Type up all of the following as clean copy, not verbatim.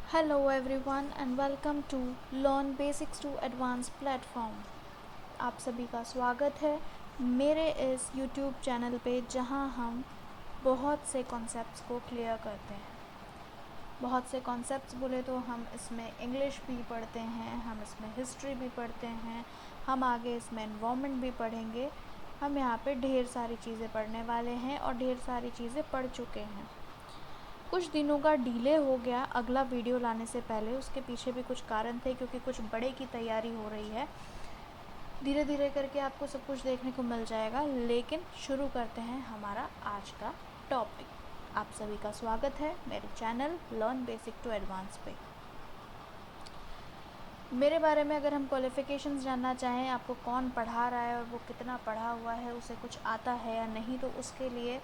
Hello everyone and welcome to Learn Basics to Advanced platform. आप सभी का स्वागत है मेरे इस YouTube चैनल पे जहां हम बहुत से कॉन्सेप्ट्स को क्लियर करते हैं। बहुत से कॉन्सेप्ट्स बोले तो हम इसमें इंग्लिश भी पढ़ते हैं, हम इसमें हिस्ट्री भी पढ़ते हैं, हम आगे इसमें एनवायरनमेंट भी पढ़ेंगे। हम यहाँ पे ढेर सारी चीज़ें पढ़ने वाले हैं और ढेर सारी चीज़ें पढ़ चुके हैं। कुछ दिनों का डिले हो गया अगला वीडियो लाने से पहले, उसके पीछे भी कुछ कारण थे क्योंकि कुछ बड़े की तैयारी हो रही है। धीरे धीरे करके आपको सब कुछ देखने को मिल जाएगा, लेकिन शुरू करते हैं हमारा आज का टॉपिक। आप सभी का स्वागत है मेरे channel learn basic to advance पे। मेरे बारे में अगर हम क्वालिफ़िकेशंस जानना चाहें, आपको कौन पढ़ा रहा है और वो कितना पढ़ा हुआ है, उसे कुछ आता है या नहीं, तो उसके लिए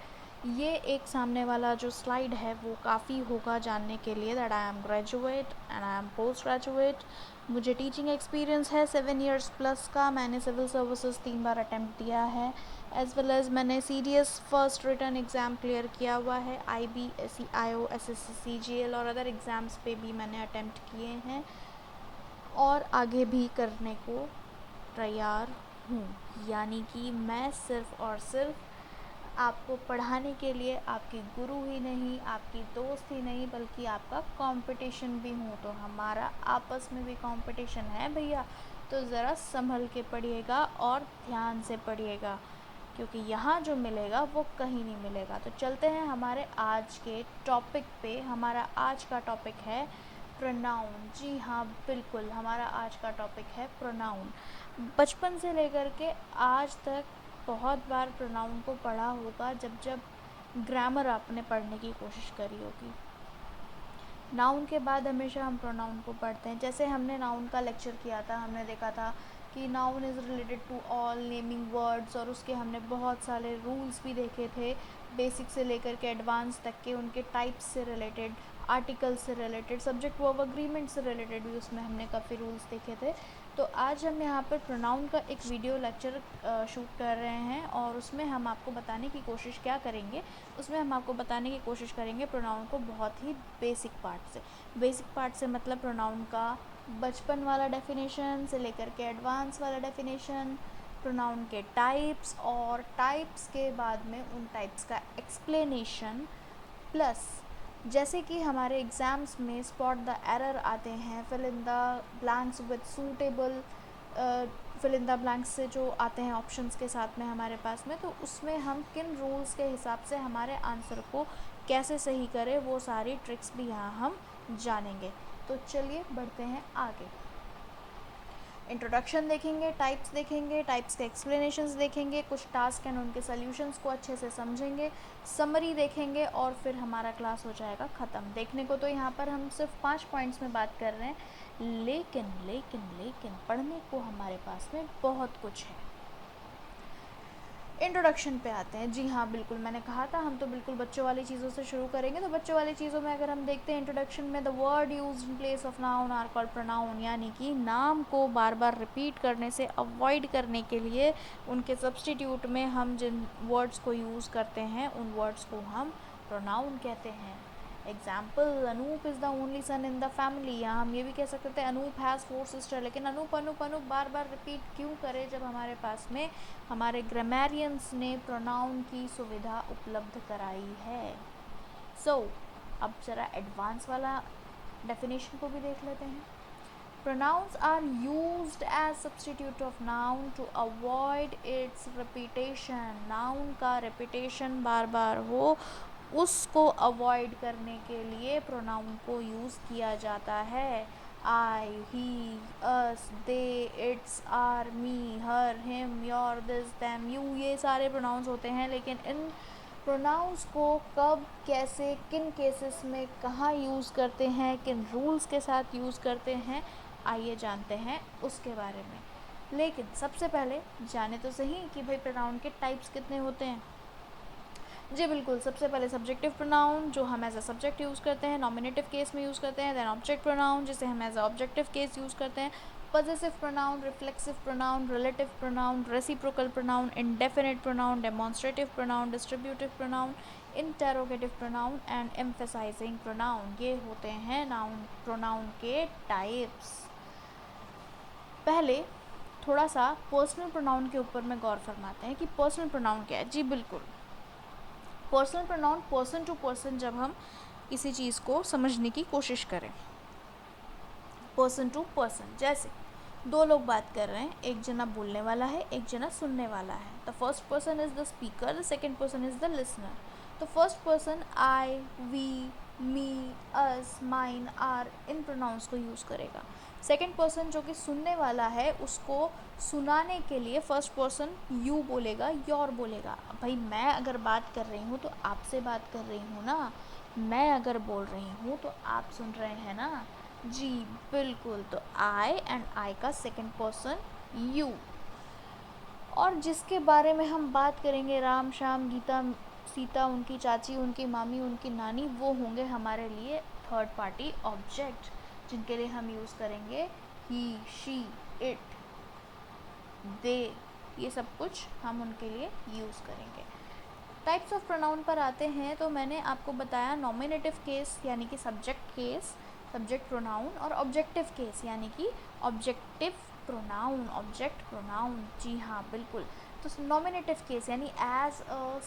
ये एक सामने वाला जो स्लाइड है वो काफ़ी होगा जानने के लिए। That I am graduate and I am post graduate. मुझे टीचिंग एक्सपीरियंस है 7 इयर्स प्लस का। मैंने सिविल सर्विसेज 3 बार अटैम्प्ट दिया है, एज़ वेल एज़ मैंने CDS first written exam clear किया हुआ है। IB, SEIO, SSC, CGL और अदर एग्ज़ाम्स पे भी मैंने अटैम्प्ट किए हैं और आगे भी करने को तैयार हूँ। यानी कि मैं सिर्फ़ और सिर्फ आपको पढ़ाने के लिए आपकी गुरु ही नहीं, आपकी दोस्त ही नहीं, बल्कि आपका कंपटीशन भी हूँ। तो हमारा आपस में भी कंपटीशन है भैया, तो ज़रा संभल के पढ़िएगा और ध्यान से पढ़िएगा, क्योंकि यहाँ जो मिलेगा वो कहीं नहीं मिलेगा। तो चलते हैं हमारे आज के टॉपिक पे। हमारा आज का टॉपिक है प्रोनाउन। जी हाँ, बिल्कुल, हमारा आज का टॉपिक है प्रोनाउन। बचपन से लेकर के आज तक बहुत बार प्रोनाउन को पढ़ा होगा, जब जब ग्रामर आपने पढ़ने की कोशिश करी होगी। नाउन के बाद हमेशा हम प्रोनाउन को पढ़ते हैं। जैसे हमने नाउन का लेक्चर किया था, हमने देखा था कि noun is related to all naming words, और उसके हमने बहुत सारे रूल्स भी देखे थे, बेसिक से लेकर के एडवांस तक के। उनके टाइप्स से रिलेटेड, आर्टिकल से रिलेटेड, सब्जेक्ट वर्ब अग्रीमेंट से रिलेटेड भी उसमें हमने काफ़ी रूल्स देखे थे। तो आज हम यहाँ पर प्रोनाउन का एक वीडियो लेक्चर शूट कर रहे हैं और उसमें हम आपको बताने की कोशिश क्या करेंगे, उसमें हम आपको बताने की कोशिश करेंगे प्रोनाउन को बहुत ही बेसिक पार्ट से। बेसिक पार्ट से मतलब प्रोनाउन का बचपन वाला डेफिनेशन से लेकर के एडवांस वाला डेफिनेशन, प्रोनाउन के टाइप्स, और टाइप्स के बाद में उन टाइप्स का एक्सप्लेनेशन, प्लस जैसे कि हमारे एग्ज़ाम्स में स्पॉट द एरर आते हैं, fill in the blanks with suitable, fill in the blanks से जो आते हैं ऑप्शंस के साथ में हमारे पास में, तो उसमें हम किन रूल्स के हिसाब से हमारे आंसर को कैसे सही करें, वो सारी ट्रिक्स भी यहाँ हम जानेंगे। तो चलिए बढ़ते हैं आगे। इंट्रोडक्शन देखेंगे, टाइप्स देखेंगे, टाइप्स के एक्सप्लेनेशंस देखेंगे, कुछ टास्क एंड उनके सॉल्यूशंस को अच्छे से समझेंगे, समरी देखेंगे और फिर हमारा क्लास हो जाएगा ख़त्म। देखने को तो यहाँ पर हम सिर्फ 5 पॉइंट्स में बात कर रहे हैं, लेकिन लेकिन लेकिन पढ़ने को हमारे पास में बहुत कुछ है। इंट्रोडक्शन पे आते हैं। जी हाँ, बिल्कुल, मैंने कहा था हम तो बिल्कुल बच्चों वाली चीज़ों से शुरू करेंगे। तो बच्चों वाली चीज़ों में अगर हम देखते हैं इंट्रोडक्शन में, the word used in place of noun are called pronoun, यानी कि नाम को बार बार रिपीट करने से अवॉइड करने के लिए उनके सब्स्टिट्यूट में हम जिन वर्ड्स को यूज़ करते हैं उन वर्ड्स को हम प्रोनाउन कहते हैं। Example, Anup is the only son in the family. या हम ये भी कह सकते थे अनूप हैज़ 4 सिस्टर। लेकिन अनूप अनूप अनूप बार बार रिपीट क्यों करें जब हमारे पास में हमारे ग्रामेरियंस ने प्रोनाउन की सुविधा उपलब्ध कराई है। अब ज़रा एडवांस वाला डेफिनेशन को भी देख लेते हैं। Pronouns are used as substitute of noun to avoid its repetition. Noun का repetition बार बार हो, उसको अवॉइड करने के लिए प्रोनाउन को यूज़ किया जाता है। I, he, us, they, its, our, me, her, him, your, this, them, you, ये सारे प्रोनाउंस होते हैं। लेकिन इन प्रोनाउंस को कब, कैसे, किन केसेस में कहाँ यूज़ करते हैं, किन रूल्स के साथ यूज़ करते हैं, आइए जानते हैं उसके बारे में। लेकिन सबसे पहले जाने तो सही कि भाई प्रोनाउन के टाइप्स कितने होते हैं। जी बिल्कुल, सबसे पहले सब्जेक्टिव प्रोनाउन जो हम एज अ सब्जेक्ट यूज़ करते हैं, नॉमिनेटिव केस में यूज़ करते हैं। देन ऑब्जेक्ट प्रोनाउन जिसे हम as a objective case use करते हैं। Possessive pronoun, reflexive pronoun, relative pronoun, reciprocal pronoun, indefinite pronoun, demonstrative pronoun, distributive pronoun, interrogative pronoun and emphasising pronoun, ये होते हैं नाउन प्रोनाउन के टाइप्स। पहले थोड़ा सा पर्सनल प्रोनाउन के ऊपर में गौर फरमाते हैं कि पर्सनल प्रोनाउन क्या है। जी बिल्कुल, personal pronoun person to person, जब हम किसी चीज़ को समझने की कोशिश करें, पर्सन टू पर्सन, जैसे दो लोग बात कर रहे हैं, एक जना बोलने वाला है, एक जना सुनने वाला है। The first person is the speaker, the second person is the listener. तो first person I, we, me, us, mine, are in pronouns को यूज़ करेगा। सेकेंड पर्सन जो कि सुनने वाला है, उसको सुनाने के लिए फर्स्ट पर्सन यू बोलेगा, योर बोलेगा। भाई मैं अगर बात कर रही हूँ तो आपसे बात कर रही हूँ ना, मैं अगर बोल रही हूँ तो आप सुन रहे हैं ना। जी बिल्कुल, तो आई एंड आई का सेकंड पर्सन यू। और जिसके बारे में हम बात करेंगे, राम, श्याम, गीता, सीता, उनकी चाची, उनकी मामी, उनकी नानी, वो होंगे हमारे लिए थर्ड पार्टी ऑब्जेक्ट, जिनके लिए हम यूज़ करेंगे ही, शी, इट, दे, ये सब कुछ हम उनके लिए यूज़ करेंगे। टाइप्स ऑफ प्रोनाउन पर आते हैं तो मैंने आपको बताया नॉमिनेटिव केस यानी कि सब्जेक्ट केस, सब्जेक्ट प्रोनाउन, और ऑब्जेक्टिव केस यानी कि ऑब्जेक्टिव प्रोनाउन, ऑब्जेक्ट प्रोनाउन। जी हाँ बिल्कुल, तो नॉमिनेटिव केस यानी एज अ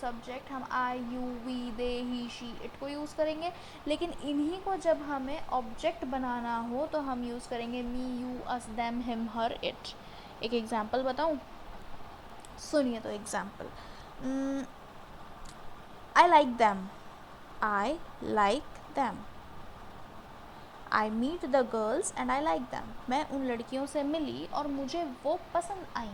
सब्जेक्ट हम I, you, we, they, he, she, it को यूज़ करेंगे। लेकिन इन्हीं को जब हमें ऑब्जेक्ट बनाना हो तो हम यूज़ करेंगे me, you, us, them, him, her, it. एक एग्जाम्पल बताऊँ, सुनिए तो example, I like them, I like them. I meet the girls and I like them, मैं उन लड़कियों से मिली और मुझे वो पसंद आई।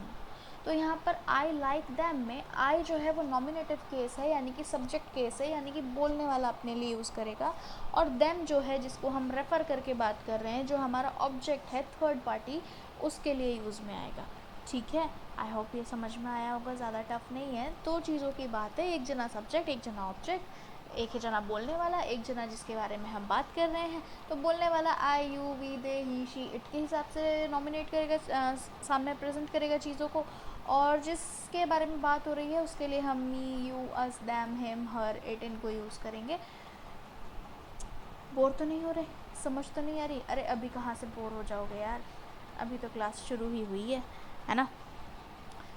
तो यहाँ पर आई लाइक दैम में आई जो है वो नॉमिनेटिव केस है यानी कि सब्जेक्ट केस है, यानी कि बोलने वाला अपने लिए यूज़ करेगा, और देम जो है जिसको हम रेफ़र करके बात कर रहे हैं, जो हमारा ऑब्जेक्ट है थर्ड पार्टी, उसके लिए यूज़ में आएगा। ठीक है, आई होप ये समझ में आया होगा, ज़्यादा टफ नहीं है। दो चीज़ों की बात है, एक जना सब्जेक्ट, एक जना ऑब्जेक्ट, एक ही जना बोलने वाला, एक जना जिसके बारे में हम बात कर रहे हैं। तो बोलने वाला I, you, we, they, he, she, it के हिसाब से नॉमिनेट करेगा, सामने प्रेजेंट करेगा चीज़ों को, और जिसके बारे में बात हो रही है उसके लिए हम me, you, us, them, him, her, it इनको यूज़ करेंगे। बोर तो नहीं हो रहे, समझ तो नहीं आ रही? अरे अभी कहाँ से बोर हो जाओगे यार, अभी तो क्लास शुरू ही हुई है ना।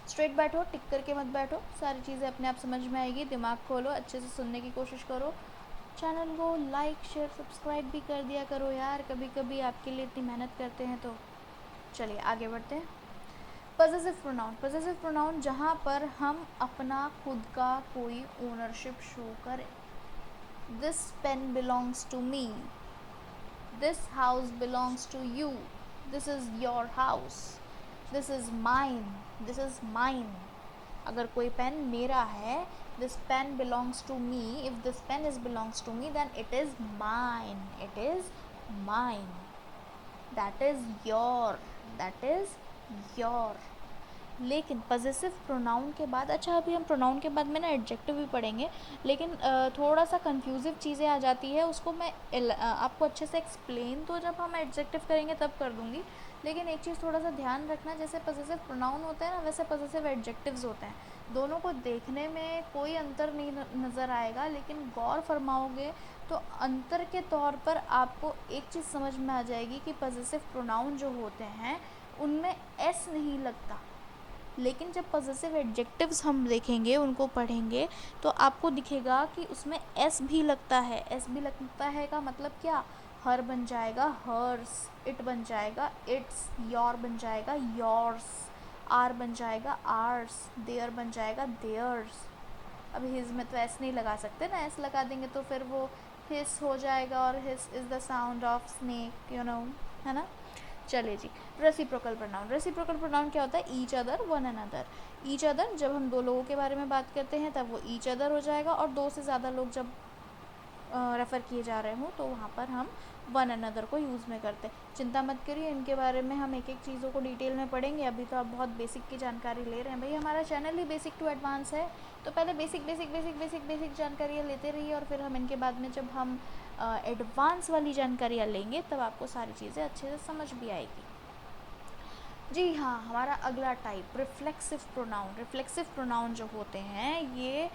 स्ट्रेट बैठो, टिक करके मत बैठो, सारी चीज़ें अपने आप समझ में आएगी। दिमाग खोलो, अच्छे से सुनने की कोशिश करो, चैनल को लाइक, शेयर, सब्सक्राइब भी कर दिया करो यार, कभी कभी आपके लिए इतनी मेहनत करते हैं। तो चलिए आगे बढ़ते हैं। पॉसेसिव प्रोनाउन, पॉसेसिव प्रोनाउन जहाँ पर हम अपना खुद का कोई ओनरशिप शो करें। This pen belongs to me, this house belongs to you, this is your house, this is mine, this is mine. अगर कोई पेन मेरा है, this pen belongs to me, if this pen is belongs to me then it is mine, it is mine, that is your, that is your। लेकिन possessive pronoun के बाद, अच्छा अभी हम प्रोनाउन के बाद में ना एडजेक्टिव भी पढ़ेंगे, लेकिन थोड़ा सा कंफ्यूजिव चीज़ें आ जाती है, उसको मैं आपको अच्छे से एक्सप्लेन तो जब हम एडजेक्टिव करेंगे तब कर दूँगी। लेकिन एक चीज़ थोड़ा सा ध्यान रखना, जैसे पॉसेसिव प्रोनाउन होते हैं ना, वैसे पॉसेसिव एडजेक्टिव्स होते हैं। दोनों को देखने में कोई अंतर नहीं नज़र आएगा, लेकिन गौर फरमाओगे तो अंतर के तौर पर आपको एक चीज़ समझ में आ जाएगी कि पॉसेसिव प्रोनाउन जो होते हैं उनमें एस नहीं लगता, लेकिन जब पॉसेसिव एडजेक्टिव्स हम देखेंगे, उनको पढ़ेंगे, तो आपको दिखेगा कि उसमें एस भी लगता है। एस भी लगता है का मतलब क्या, हर बन जाएगा हर्स, इट बन जाएगा इट्स, योर बन जाएगा योर्स, आर बन जाएगा आर्स, देयर बन जाएगा देयर्स। अब हिज में तो एस नहीं लगा सकते ना, एस लगा देंगे तो फिर वो हिस हो जाएगा, और hiss is the sound of snake, you know, है ना। चलिए जी, रेसिप्रोकल प्रोनाउन, रेसिप्रोकल प्रोनाउन क्या होता है, each other, one another. Each other जब हम दो लोगों के बारे में बात करते हैं तब वो ईच अदर हो जाएगा, और दो से ज़्यादा लोग जब रेफ़र किए जा रहे हों तो वहाँ पर हम वन अनदर को यूज़ में करते हैं। चिंता मत करिए, इनके बारे में हम एक एक चीज़ों को डिटेल में पढ़ेंगे। अभी तो आप बहुत बेसिक की जानकारी ले रहे हैं, भाई हमारा चैनल ही बेसिक टू एडवांस है, तो पहले बेसिक जानकारियाँ लेते रहिए, और फिर हम इनके बाद में जब हम एडवांस वाली जानकारियाँ लेंगे तब आपको सारी चीज़ें अच्छे से समझ भी आएगी। जी हाँ, हमारा अगला type reflexive pronoun. Reflexive pronoun जो होते हैं ये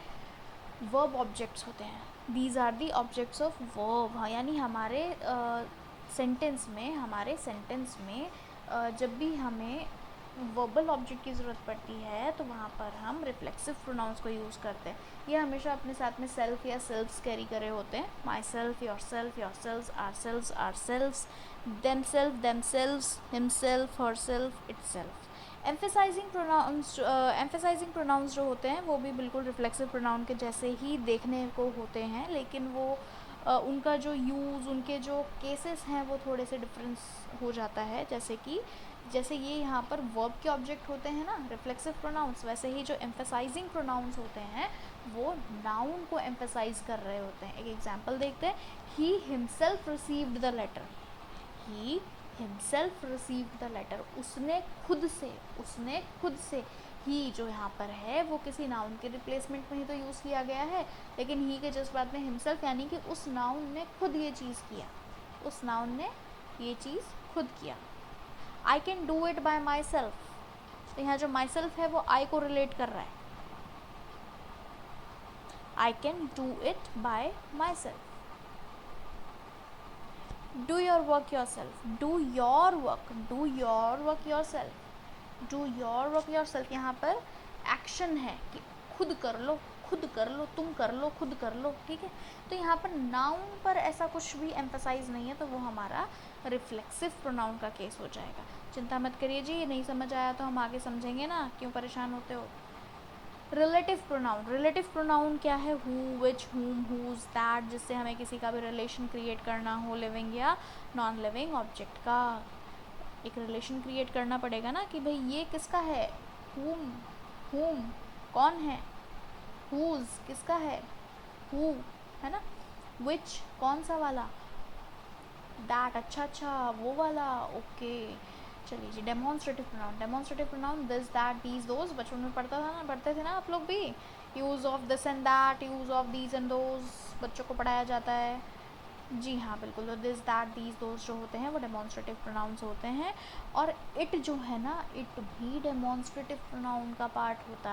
वर्ब ऑब्जेक्ट्स होते हैं, these are the objects of verb. यानी हमारे सेंटेंस में जब भी हमें वर्बल ऑब्जेक्ट की ज़रूरत पड़ती है तो वहाँ पर हम रिफ्लेक्सिव प्रोनाउंस को यूज़ करते हैं। ये हमेशा अपने साथ में सेल्फ या सेल्फ्स कैरी करे होते हैं, myself, yourself, ourselves, themselves, himself, herself, itself. Emphasising pronouns जो होते हैं वो भी बिल्कुल रिफ्लेक्सिव प्रोनाउन के जैसे ही देखने को होते हैं, लेकिन वो उनका जो यूज़, उनके जो केसेस हैं वो थोड़े से डिफरेंस हो जाता है। जैसे ये यहाँ पर वर्ब के ऑब्जेक्ट होते हैं ना रिफ्लेक्सिव प्रोनाउंस, वैसे ही जो एम्फेसाइजिंग प्रोनाउंस होते हैं वो नाउन को एम्फेसाइज कर रहे होते हैं। एक एग्जांपल देखते हैं, he himself received the letter. He himself received the letter, उसने खुद से। ही जो यहाँ पर है वो किसी नाउन के रिप्लेसमेंट में ही तो यूज़ किया गया है, लेकिन ही के जस्ट बाद में हिमसेल्फ, यानी कि उस नाउन ने खुद ये चीज़ किया। I can do it by my self, तो यहाँ जो माई सेल्फ है वो आई को रिलेट कर रहा है। I can do it by my self. Do your work yourself, do your work yourself। यहाँ पर एक्शन है कि खुद कर लो, तुम कर लो, ठीक है। तो यहाँ पर नाउन पर ऐसा कुछ भी एम्फसाइज नहीं है, तो वो हमारा रिफ्लेक्सिव प्रोनाउन का केस हो जाएगा। चिंता मत करिए जी, ये नहीं समझ आया तो हम आगे समझेंगे ना, क्यों परेशान होते हो। रिलेटिव प्रोनाउन क्या है, हु, विच, हुम, हुज, दैट, जिससे हमें किसी का भी रिलेशन क्रिएट करना हो लिविंग या नॉन लिविंग ऑब्जेक्ट का। एक रिलेशन क्रिएट करना पड़ेगा ना कि भाई ये किसका है, हुम कौन है, हुज किसका है, हु है ना, विच कौन सा वाला, दैट अच्छा वो वाला, ओके। चलिए जी, demonstrative pronoun this, that, these, those, बचपन में पढ़ते थे ना आप लोग भी। Use of this and that, use of these and those बच्चों को पढ़ाया जाता है। जी हाँ बिल्कुल, तो दिस, दैट, दीज, दोज जो होते हैं वो डेमोन्स्ट्रेटिव प्रोनाउंस होते हैं। और इट जो है ना, इट भी डेमोन्स्ट्रेटिव प्रोनाउन का पार्ट होता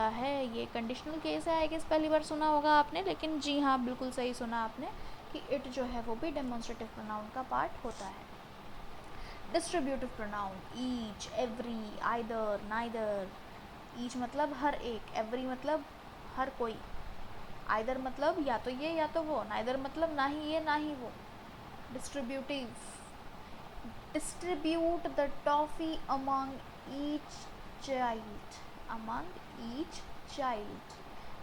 है। ये कंडीशनल केस है, आई गेस पहली बार सुना होगा आपने, लेकिन जी हाँ बिल्कुल सही सुना आपने कि इट जो है वो भी डेमोन्स्ट्रेटिव प्रोनाउन का पार्ट होता है। Distributive pronoun, each, every, either, neither. Each मतलब हर एक, एवरी मतलब हर कोई, आइदर मतलब या तो ये या तो वो, नाइदर मतलब ना ही ये ना ही वो। Distributive, distribute the toffee among each child,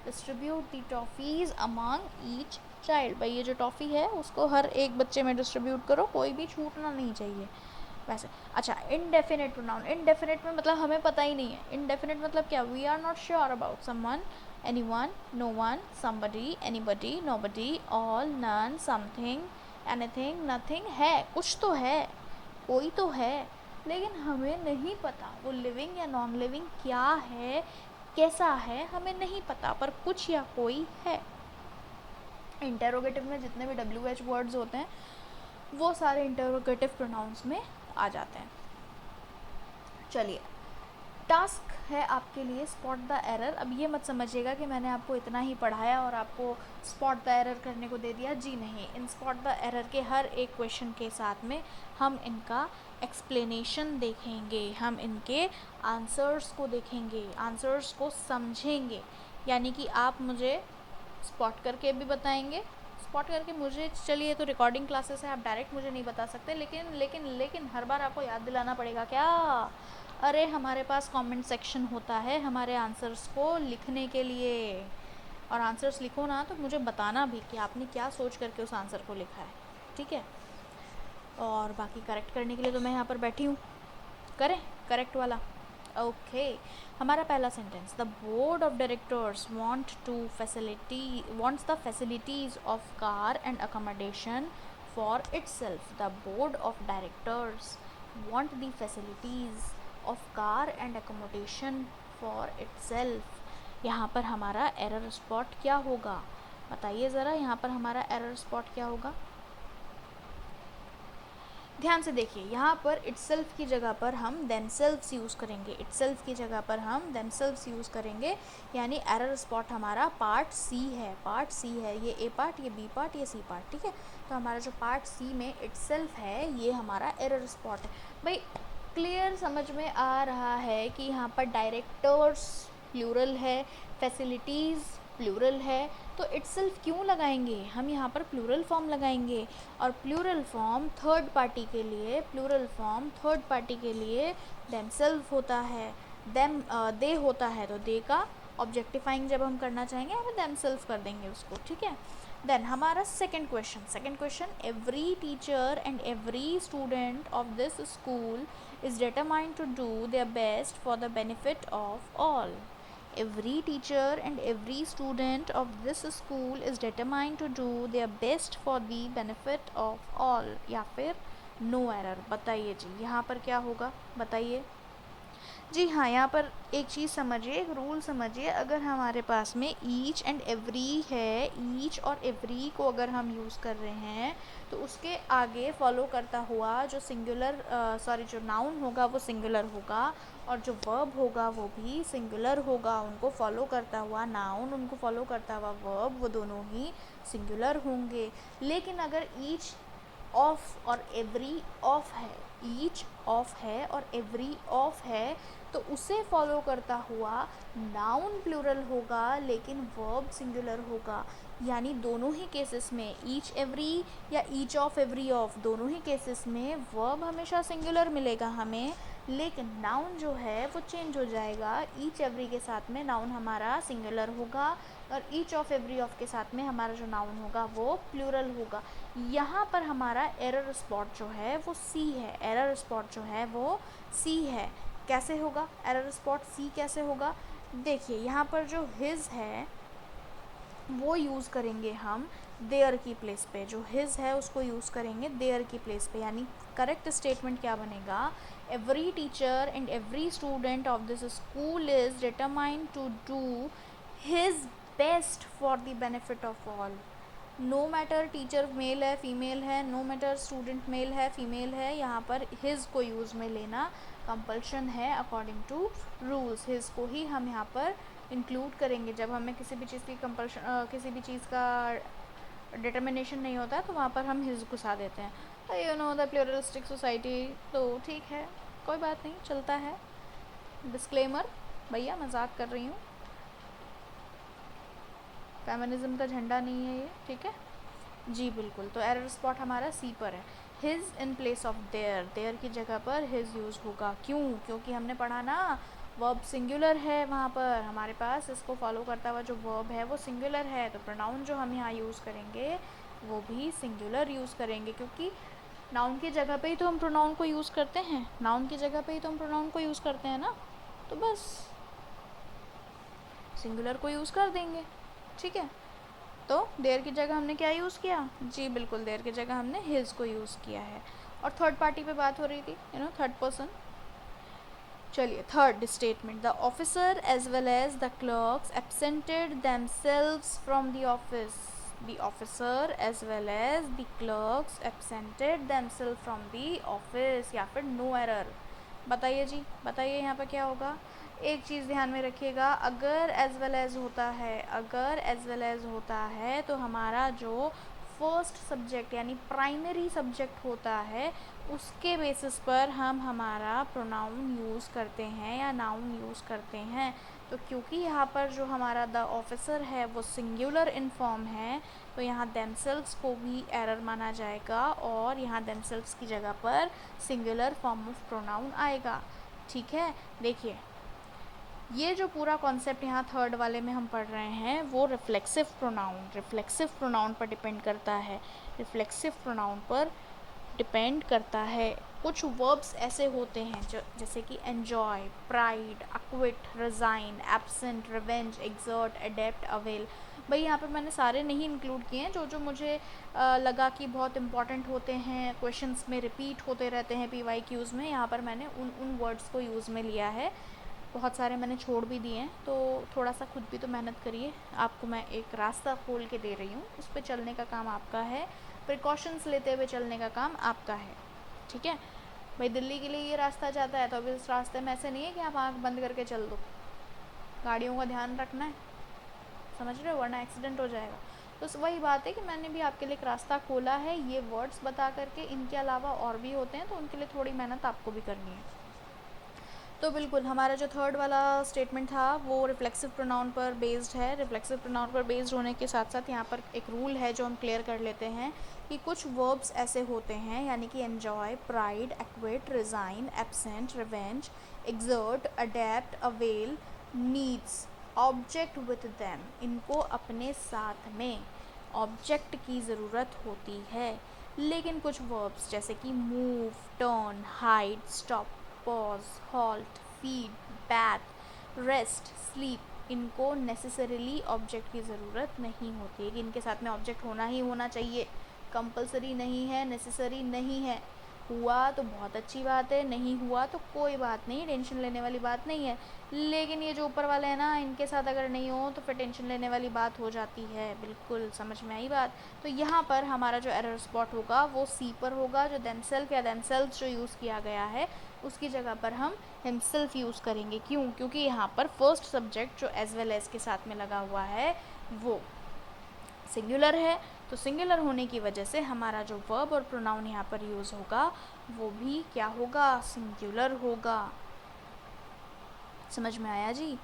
distribute the toffees among each child. भाई ये जो टॉफ़ी है उसको हर एक बच्चे में डिस्ट्रीब्यूट करो, कोई भी छूटना नहीं चाहिए वैसे। अच्छा, इनडेफिनेट प्रोनाउन, इनडेफिनेट में मतलब हमें पता ही नहीं है। इनडेफिनेट मतलब क्या, we are not sure about someone, anyone, no one, somebody, anybody, nobody, all, none, something, anything, nothing. है, कुछ तो है, कोई तो है, लेकिन हमें नहीं पता वो लिविंग या नॉन लिविंग क्या है, कैसा है, हमें नहीं पता, पर कुछ या कोई है। इंटेरोगेटिव में जितने भी WH वर्ड्स होते हैं वो सारे इंटेरोगेटिव प्रोनाउंस में आ जाते हैं। चलिए, टास्क है आपके लिए स्पॉट द एरर। अब ये मत समझिएगा कि मैंने आपको इतना ही पढ़ाया और आपको स्पॉट द एरर करने को दे दिया, जी नहीं। इन स्पॉट द एरर के हर एक क्वेश्चन के साथ में हम इनका एक्सप्लेनेशन देखेंगे, हम इनके आंसर्स को देखेंगे, आंसर्स को समझेंगे। यानी कि आप मुझे स्पॉट करके भी बताएंगे, स्पॉट करके मुझे, चलिए तो रिकॉर्डिंग क्लासेस है, आप डायरेक्ट मुझे नहीं बता सकते, लेकिन हर बार आपको याद दिलाना पड़ेगा क्या, अरे हमारे पास कमेंट सेक्शन होता है हमारे आंसर्स को लिखने के लिए, और आंसर्स लिखो ना तो मुझे बताना भी कि आपने क्या सोच करके उस आंसर को लिखा है, ठीक है। और बाकी करेक्ट करने के लिए तो मैं यहाँ पर बैठी हूँ, करें करेक्ट वाला। ओके, हमारा पहला sentence, the board of directors wants the facilities of car and accommodation for itself। The board of directors want the facilities of car and accommodation for itself। यहाँ पर हमारा एरर स्पॉट क्या होगा, बताइए ज़रा, यहाँ पर हमारा एरर स्पॉट क्या होगा। ध्यान से देखिए, यहाँ पर इटसेल्फ की जगह पर हम देमसेल्व्स यूज़ करेंगे, इटसेल्फ की जगह पर हम देमसेल्व्स यूज़ करेंगे, यानी एरर स्पॉट हमारा पार्ट सी है, पार्ट सी है, ये ए पार्ट, ये बी पार्ट, ये सी पार्ट, ठीक है। तो हमारा जो पार्ट सी में इटसेल्फ है ये हमारा एरर स्पॉट है। भाई क्लियर समझ में आ रहा है कि यहाँ पर डायरेक्टर्स प्लूरल है, फैसिलिटीज़ प्लूरल है, तो इटसेल्फ क्यों लगाएंगे हम, यहाँ पर प्लूरल फॉर्म लगाएंगे। और प्लूरल फॉर्म थर्ड पार्टी के लिए, प्लूरल फॉर्म थर्ड पार्टी के लिए देमसेल्फ होता है, दे होता है, तो दे का ऑब्जेक्टिफाइंग जब हम करना चाहेंगे हमें देमसेल्फ कर देंगे उसको, ठीक है। देन हमारा second question, every teacher and every student of this school is determined to do their best for the benefit of all. Every teacher and every student of this school is determined to do their best for the benefit of all, या फिर no error। बताइए जी यहाँ पर क्या होगा, बताइए जी। हाँ, यहाँ पर एक चीज़ समझिए, एक रूल समझिए, अगर हमारे पास में ईच एंड एवरी है, ईच और एवरी को अगर हम यूज़ कर रहे हैं तो उसके आगे फॉलो करता हुआ जो सिंगुलर जो नाउन होगा वो सिंगुलर होगा, और जो वर्ब होगा वो भी सिंगुलर होगा। उनको फॉलो करता हुआ नाउन, उनको फॉलो करता हुआ वर्ब, वो दोनों ही सिंगुलर होंगे। लेकिन अगर ईच ऑफ और एवरी ऑफ है, ईच ऑफ है और एवरी ऑफ है, तो उसे फॉलो करता हुआ नाउन प्लूरल होगा लेकिन वर्ब सिंगुलर होगा। यानी दोनों ही केसेस में, ईच एवरी या ईच ऑफ एवरी ऑफ, दोनों ही केसेस में वर्ब हमेशा सिंगुलर मिलेगा हमें, लेकिन नाउन जो है वो चेंज हो जाएगा। ईच एवरी के साथ में नाउन हमारा सिंगुलर होगा और ईच ऑफ एवरी ऑफ के साथ में हमारा जो नाउन होगा वो प्लूरल होगा। यहाँ पर हमारा एरर स्पॉट जो है वो सी है, एरर स्पॉट जो है वो सी है। कैसे होगा एरर स्पॉट सी, कैसे होगा, देखिए यहाँ पर जो हिज है वो यूज़ करेंगे हम देयर की प्लेस पे, जो हिज है उसको यूज़ करेंगे देयर की प्लेस पे। यानी करेक्ट स्टेटमेंट क्या बनेगा, every teacher and every student of this school is determined to do his best for the benefit of all. No matter teacher male है फीमेल है, नो मैटर स्टूडेंट मेल है female है, यहाँ पर his को use में लेना compulsion है अकॉर्डिंग टू रूल्स। हिज को ही हम यहाँ पर इंक्लूड करेंगे जब हमें किसी भी चीज़ की कंपल्शन, किसी भी चीज़ का डिटर्मिनेशन नहीं होता तो वहाँ पर हम हिज घुसा देते हैं। You know the pluralistic society, तो ठीक है कोई बात नहीं, चलता है। डिस्क्लेमर, भैया मजाक कर रही हूँ, फेमिनिज्म का झंडा नहीं है ये, ठीक है जी बिल्कुल। तो एरर स्पॉट हमारा सी पर है, his in place of their, their की जगह पर हिज यूज़ होगा। क्यों, क्योंकि हमने पढ़ा ना वर्ब सिंगुलर है, वहाँ पर हमारे पास इसको फॉलो करता हुआ जो वर्ब है वो सिंगुलर है, तो प्रोनाउन जो हम यहाँ यूज़ करेंगे वो भी सिंगुलर यूज़ करेंगे, क्योंकि नाउन की जगह पे ही तो हम प्रोनाउन को यूज़ करते हैं, नाउन की जगह पे ही तो हम प्रोनाउन को यूज़ करते हैं ना, तो बस सिंगुलर को यूज़ कर देंगे, ठीक है। तो देयर की जगह हमने क्या यूज़ किया, जी बिल्कुल देयर की जगह हमने हिज को यूज़ किया है। और थर्ड पार्टी पे बात हो रही थी, यू नो थर्ड पर्सन। चलिए third statement, the officer as well as the clerks absented themselves from the office, the officer as well as the clerks absented themselves from the office, या फिर no error. बताइए जी, बताइए यहाँ पर क्या होगा। एक चीज़ ध्यान में रखिएगा, अगर एज वेल एज होता है, अगर एज वेल एज होता है तो हमारा जो फर्स्ट सब्जेक्ट यानी प्राइमरी सब्जेक्ट होता है उसके बेसिस पर हम हमारा प्रोनाउन यूज़ करते हैं या नाउन यूज़ करते हैं। तो क्योंकि यहाँ पर जो हमारा द ऑफिसर है वो सिंगुलर इन फॉर्म है, तो यहाँ देमसेल्व्स को भी एरर माना जाएगा और यहाँ देमसेल्व्स की जगह पर सिंगुलर फॉर्म ऑफ प्रोनाउन आएगा, ठीक है। देखिए ये जो पूरा कॉन्सेप्ट यहाँ थर्ड वाले में हम पढ़ रहे हैं वो रिफ्लेक्सिव प्रोनाउन पर डिपेंड करता है, रिफ्लेक्सिव प्रोनाउन पर डिपेंड करता है। कुछ वर्ब्स ऐसे होते हैं जो जैसे कि enjoy, pride, acquit, resign, absent, revenge, exert, adept, avail. भाई यहाँ पे मैंने सारे नहीं इंक्लूड किए हैं, जो जो मुझे लगा कि बहुत इंपॉर्टेंट होते हैं, क्वेश्चंस में रिपीट होते रहते हैं PYQs में, यहाँ पर मैंने उन वर्ड्स को यूज़ में लिया है। बहुत सारे मैंने छोड़ भी दिए हैं, तो थोड़ा सा खुद भी तो मेहनत करिए, आपको मैं एक रास्ता खोल के दे रही हूँ, उस पर चलने का काम आपका है, प्रिकॉशंस लेते हुए चलने का काम आपका है। ठीक है भाई, दिल्ली के लिए ये रास्ता जाता है तो अब इस रास्ते में ऐसे नहीं है कि आप आँख बंद करके चल दो, गाड़ियों का ध्यान रखना है, समझ रहे हो, वरना एक्सीडेंट हो जाएगा। तो वही बात है कि मैंने भी आपके लिए एक रास्ता खोला है ये वर्ड्स बता करके, इनके अलावा और भी होते हैं तो उनके लिए थोड़ी मेहनत आपको भी करनी है। तो बिल्कुल हमारा जो थर्ड वाला स्टेटमेंट था वो रिफ्लेक्सिव प्रोनाउन पर बेस्ड है। रिफ्लेक्सिव प्रोनाउन पर बेस्ड होने के साथ साथ यहाँ पर एक रूल है जो हम क्लियर कर लेते हैं कि कुछ वर्ब्स ऐसे होते हैं, यानी कि enjoy, pride, equity, resign, absent, revenge, exert, adept, avail, needs, object with them, इनको अपने साथ में ऑब्जेक्ट की ज़रूरत होती है। लेकिन कुछ वर्ब्स जैसे कि move, turn, hide, stop, pause, halt, feed, bathe, rest, sleep, इनको नेसेसरीली ऑब्जेक्ट की ज़रूरत नहीं होती है कि इनके साथ में ऑब्जेक्ट होना ही होना चाहिए। कंपलसरी नहीं है, नेसेसरी नहीं है। हुआ तो बहुत अच्छी बात है, नहीं हुआ तो कोई बात नहीं, टेंशन लेने वाली बात नहीं है। लेकिन ये जो ऊपर वाले हैं ना, इनके साथ अगर नहीं हो तो फिर टेंशन लेने वाली बात हो जाती है। बिल्कुल समझ में आई बात। तो यहाँ पर हमारा जो एरर स्पॉट होगा वो सी पर होगा। जो देमसेल्फ या देमसेल्व्स जो यूज़ किया गया है उसकी जगह पर हम हिमसेल्फ यूज़ करेंगे। क्यों? क्योंकि यहाँ पर फर्स्ट सब्जेक्ट जो एज वेल एज के साथ में लगा हुआ है वो सिंगुलर है। तो सिंगुलर होने की वजह से हमारा जो वर्ब और प्रोनाउन यहाँ पर यूज़ होगा वो भी क्या होगा? सिंगुलर होगा। समझ में आया जी?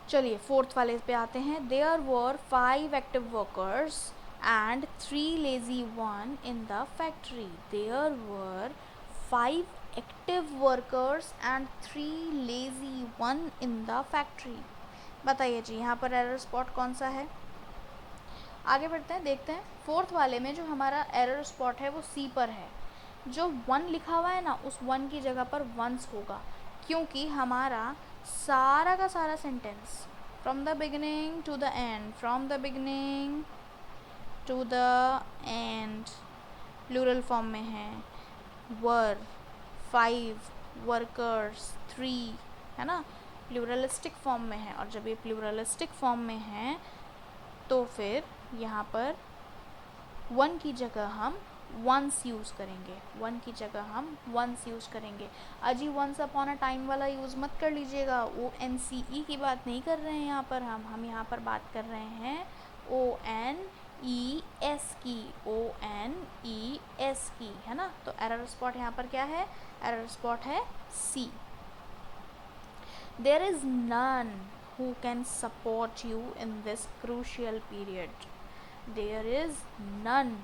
चलिए फोर्थ वाले पे आते हैं। There were 5 active workers and 3 lazy one in the factory. There were 5 active workers and 3 lazy one in the factory. बताइए जी यहाँ पर एरर स्पॉट कौन सा है? आगे बढ़ते हैं, देखते हैं। फोर्थ वाले में जो हमारा एरर स्पॉट है वो सी पर है। जो 1 लिखा हुआ है ना, उस 1 की जगह पर वंस होगा, क्योंकि हमारा सारा का सारा sentence from the beginning to the end, from the beginning to the end plural form में है। वर, 5 वर्कर्स, 3, है ना, प्लूरलिस्टिक फॉर्म में है। और जब ये प्लूरलिस्टिक फॉर्म में है तो फिर यहाँ पर 1 की जगह हम वंस यूज़ करेंगे। 1 की जगह हम वंस यूज़ करेंगे। अजी वंस अपॉन अ टाइम वाला यूज़ मत कर लीजिएगा, ONCE की बात नहीं कर रहे हैं यहाँ पर। हम यहाँ पर बात कर रहे हैं ONES की, ONES की, है ना। तो एरर स्पॉट यहाँ पर क्या है? एरर स्पॉट है C। There is none who can support you in this crucial period. There is none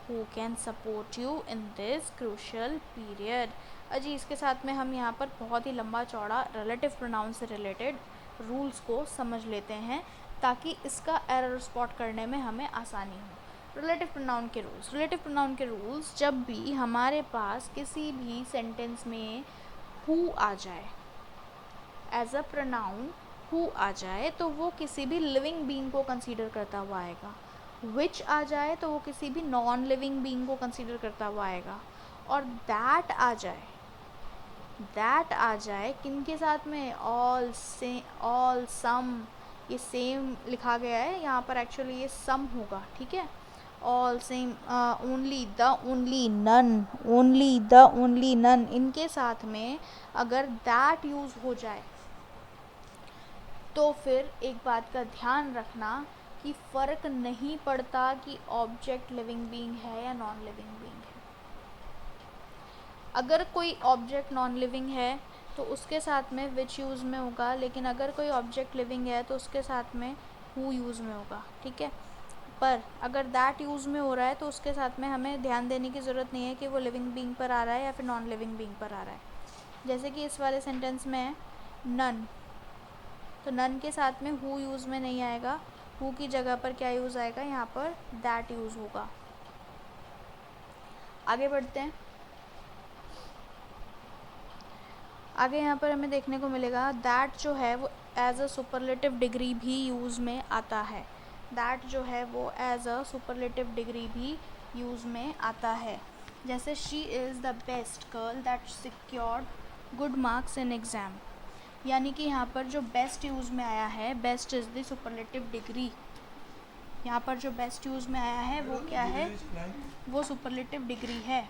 who can support you in this crucial period. अजी इसके साथ में हम यहाँ पर बहुत ही लंबा चौड़ा रिलेटिव प्रोनाउन से रिलेटेड रूल्स को समझ लेते हैं ताकि इसका एरर स्पॉट करने में हमें आसानी हो। रिलेटिव प्रोनाउन के रूल्स। रिलेटिव प्रोनाउन के रूल्स, जब भी हमारे पास किसी भी सेंटेंस में हु आ जाए, एज अ प्रोनाउन हु आ जाए, तो वो किसी भी लिविंग बीइंग को कंसीडर करता हुआ आएगा। विच आ जाए तो वो किसी भी नॉन लिविंग बीइंग को कंसीडर करता हुआ आएगा। और दैट आ जाए, दैट आ जाए किनके साथ में? ऑल, से, ऑल, सम। ये सेम लिखा गया है यहाँ पर, एक्चुअली ये सम होगा, ठीक है। All, same, only, the only, none, only, the only, none, इनके साथ में अगर दैट यूज़ हो जाए तो फिर एक बात का ध्यान रखना कि फ़र्क नहीं पड़ता कि ऑब्जेक्ट लिविंग बीइंग है या नॉन लिविंग बीइंग है। अगर कोई ऑब्जेक्ट नॉन लिविंग है तो उसके साथ में विच यूज़ में होगा, लेकिन अगर कोई ऑब्जेक्ट लिविंग है तो उसके साथ में हु यूज़ में होगा, ठीक है। पर अगर दैट यूज़ में हो रहा है तो उसके साथ में हमें ध्यान देने की ज़रूरत नहीं है कि वो लिविंग बीइंग पर आ रहा है या फिर नॉन लिविंग बीइंग पर आ रहा है। जैसे कि इस वाले सेंटेंस में है नन, तो नन के साथ में हु यूज़ में नहीं आएगा। हु की जगह पर क्या यूज़ आएगा? यहाँ पर दैट यूज़ होगा। आगे बढ़ते हैं। आगे यहाँ पर हमें देखने को मिलेगा दैट जो है वो एज अ सुपरलेटिव डिग्री भी यूज़ में आता है। दैट जो है वो एज अ सुपरलेटिव डिग्री भी यूज़ में आता है। जैसे she is the best girl that secured good marks in exam, यानी कि यहाँ पर जो बेस्ट यूज़ में आया है, best is the superlative degree. यहाँ पर जो बेस्ट यूज़ में आया है वो क्या है? वो सुपरलेटिव डिग्री है।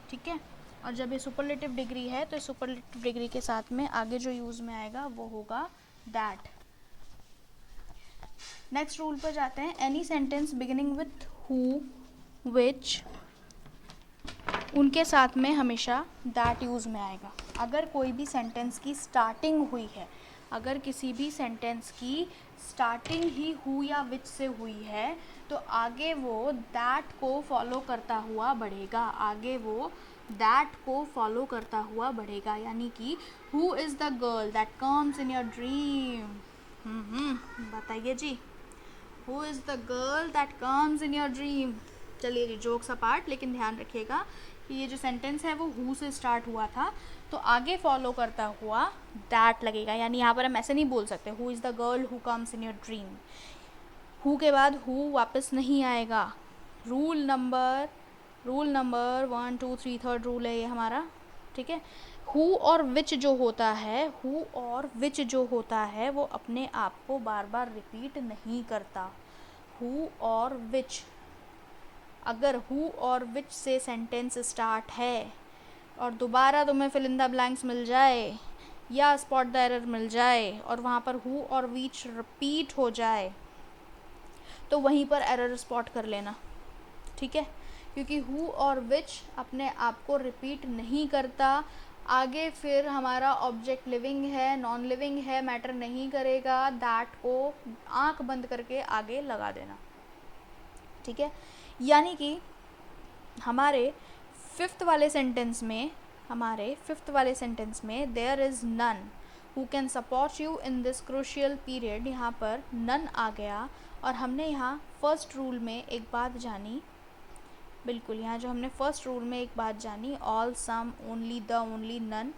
ठीक है। और जब ये सुपरलेटिव डिग्री है तो सुपरलेटिव डिग्री के साथ में आगे जो यूज़ में आएगा वो होगा दैट। नेक्स्ट रूल पर जाते हैं। Any sentence beginning with who, which, उनके साथ में हमेशा दैट यूज़ में आएगा। अगर कोई भी सेंटेंस की स्टार्टिंग हुई है, अगर किसी भी सेंटेंस की स्टार्टिंग ही हु या विच से हुई है तो आगे वो दैट को फॉलो करता हुआ बढ़ेगा, आगे वो दैट को फॉलो करता हुआ बढ़ेगा। यानी कि who is the girl that comes in your dream. बताइए जी, who is the girl that comes in your dream. चलिए जी, जोक्स अपार्ट, लेकिन ध्यान रखिएगा कि ये जो सेंटेंस है वो हु से स्टार्ट हुआ था तो आगे फॉलो करता हुआ दैट लगेगा। यानी यहाँ पर हम ऐसे नहीं बोल सकते who is the girl who comes in your dream. Who के बाद हु वापस नहीं आएगा। रूल नंबर 1 2 3 थर्ड रूल है ये हमारा, ठीक है। हु और विच जो होता है, हु और विच जो होता है वो अपने आप को बार बार रिपीट नहीं करता। हु और विच, अगर हु और विच से सेंटेंस स्टार्ट है और दोबारा तुम्हें फिल इन द ब्लैंक्स मिल जाए या स्पॉट द एरर मिल जाए और वहाँ पर हु और विच रिपीट हो जाए तो वहीं पर एरर स्पॉट कर लेना, ठीक है। क्योंकि हु और विच अपने आप को रिपीट नहीं करता। आगे फिर हमारा ऑब्जेक्ट लिविंग है नॉन लिविंग है मैटर नहीं करेगा, दैट को आंख बंद करके आगे लगा देना, ठीक है। यानी कि हमारे फिफ्थ वाले सेंटेंस में there is none who can support you in this crucial period, यहाँ पर नन आ गया। और हमने यहाँ फर्स्ट रूल में एक बात जानी, बिल्कुल यहाँ जो हमने फर्स्ट रूल में एक बात जानी, all, some, only, the, only, none,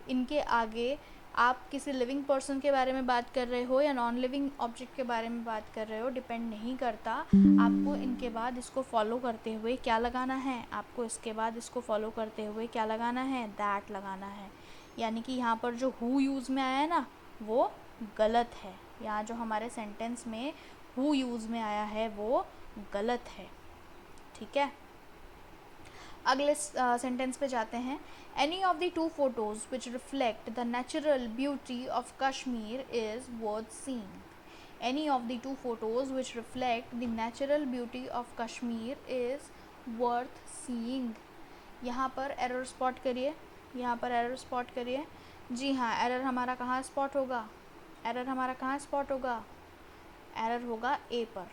इनके आगे आप किसी लिविंग पर्सन के बारे में बात कर रहे हो या नॉन लिविंग ऑब्जेक्ट के बारे में बात कर रहे हो डिपेंड नहीं करता। आपको इनके बाद इसको फॉलो करते हुए क्या लगाना है, आपको इसके बाद इसको फॉलो करते हुए क्या लगाना है, दैट लगाना है। यानी कि यहाँ पर जो हु यूज़ में आया है ना वो गलत है। यहाँ जो हमारे सेंटेंस में हु यूज़ में आया है वो गलत है, ठीक है। अगले सेंटेंस पे जाते हैं। Any of the to photos which reflect the natural beauty of Kashmir is worth seeing. Any of the to photos which reflect the natural beauty of Kashmir is worth seeing. यहाँ पर एरर स्पॉट करिए, यहाँ पर error spot करिए। जी हाँ, error हमारा कहाँ spot होगा, एरर हमारा कहाँ स्पॉट होगा, एरर होगा ए पर।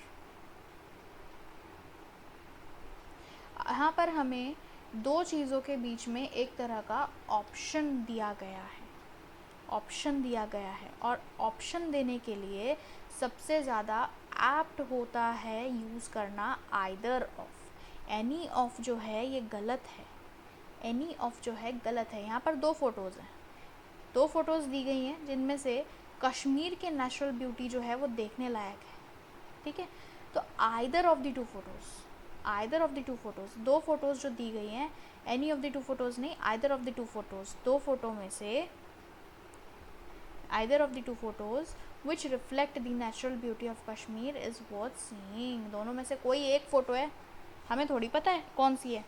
यहाँ पर हमें दो चीज़ों के बीच में एक तरह का ऑप्शन दिया गया है, ऑप्शन दिया गया है। और ऑप्शन देने के लिए सबसे ज़्यादा एप्ट होता है यूज़ करना आइदर ऑफ। एनी ऑफ जो है ये गलत है, एनी ऑफ जो है गलत है। यहाँ पर दो फोटोज़ हैं, दो फोटोज़ दी गई हैं जिनमें से कश्मीर के नेचुरल ब्यूटी जो है वो देखने लायक है, ठीक है। तो either of the two photos, either of the two photos, दो फोटोज़ जो दी गई हैं, any of the two photos नहीं, either of the two photos, दो फोटो में से either of the two photos which reflect the natural beauty of Kashmir is worth seeing. दोनों में से कोई एक फ़ोटो है, हमें थोड़ी पता है कौन सी है,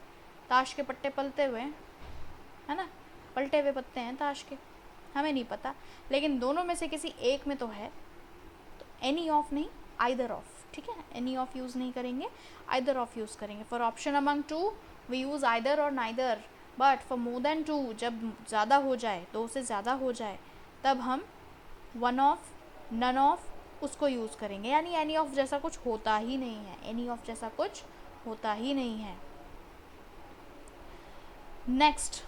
ताश के पत्ते पलते हुए है ना, पलटे हुए पत्ते हैं ताश के, हमें नहीं पता, लेकिन दोनों में से किसी एक में तो है। तो एनी ऑफ नहीं, आइदर ऑफ, ठीक है। एनी ऑफ यूज़ नहीं करेंगे, आइदर ऑफ यूज़ करेंगे। For option among two we use either और neither, but for more than two, जब ज़्यादा हो जाए, दो से ज़्यादा हो जाए, तब हम वन ऑफ, नन ऑफ उसको यूज़ करेंगे। यानी एनी ऑफ जैसा कुछ होता ही नहीं है, एनी ऑफ जैसा कुछ होता ही नहीं है। Next,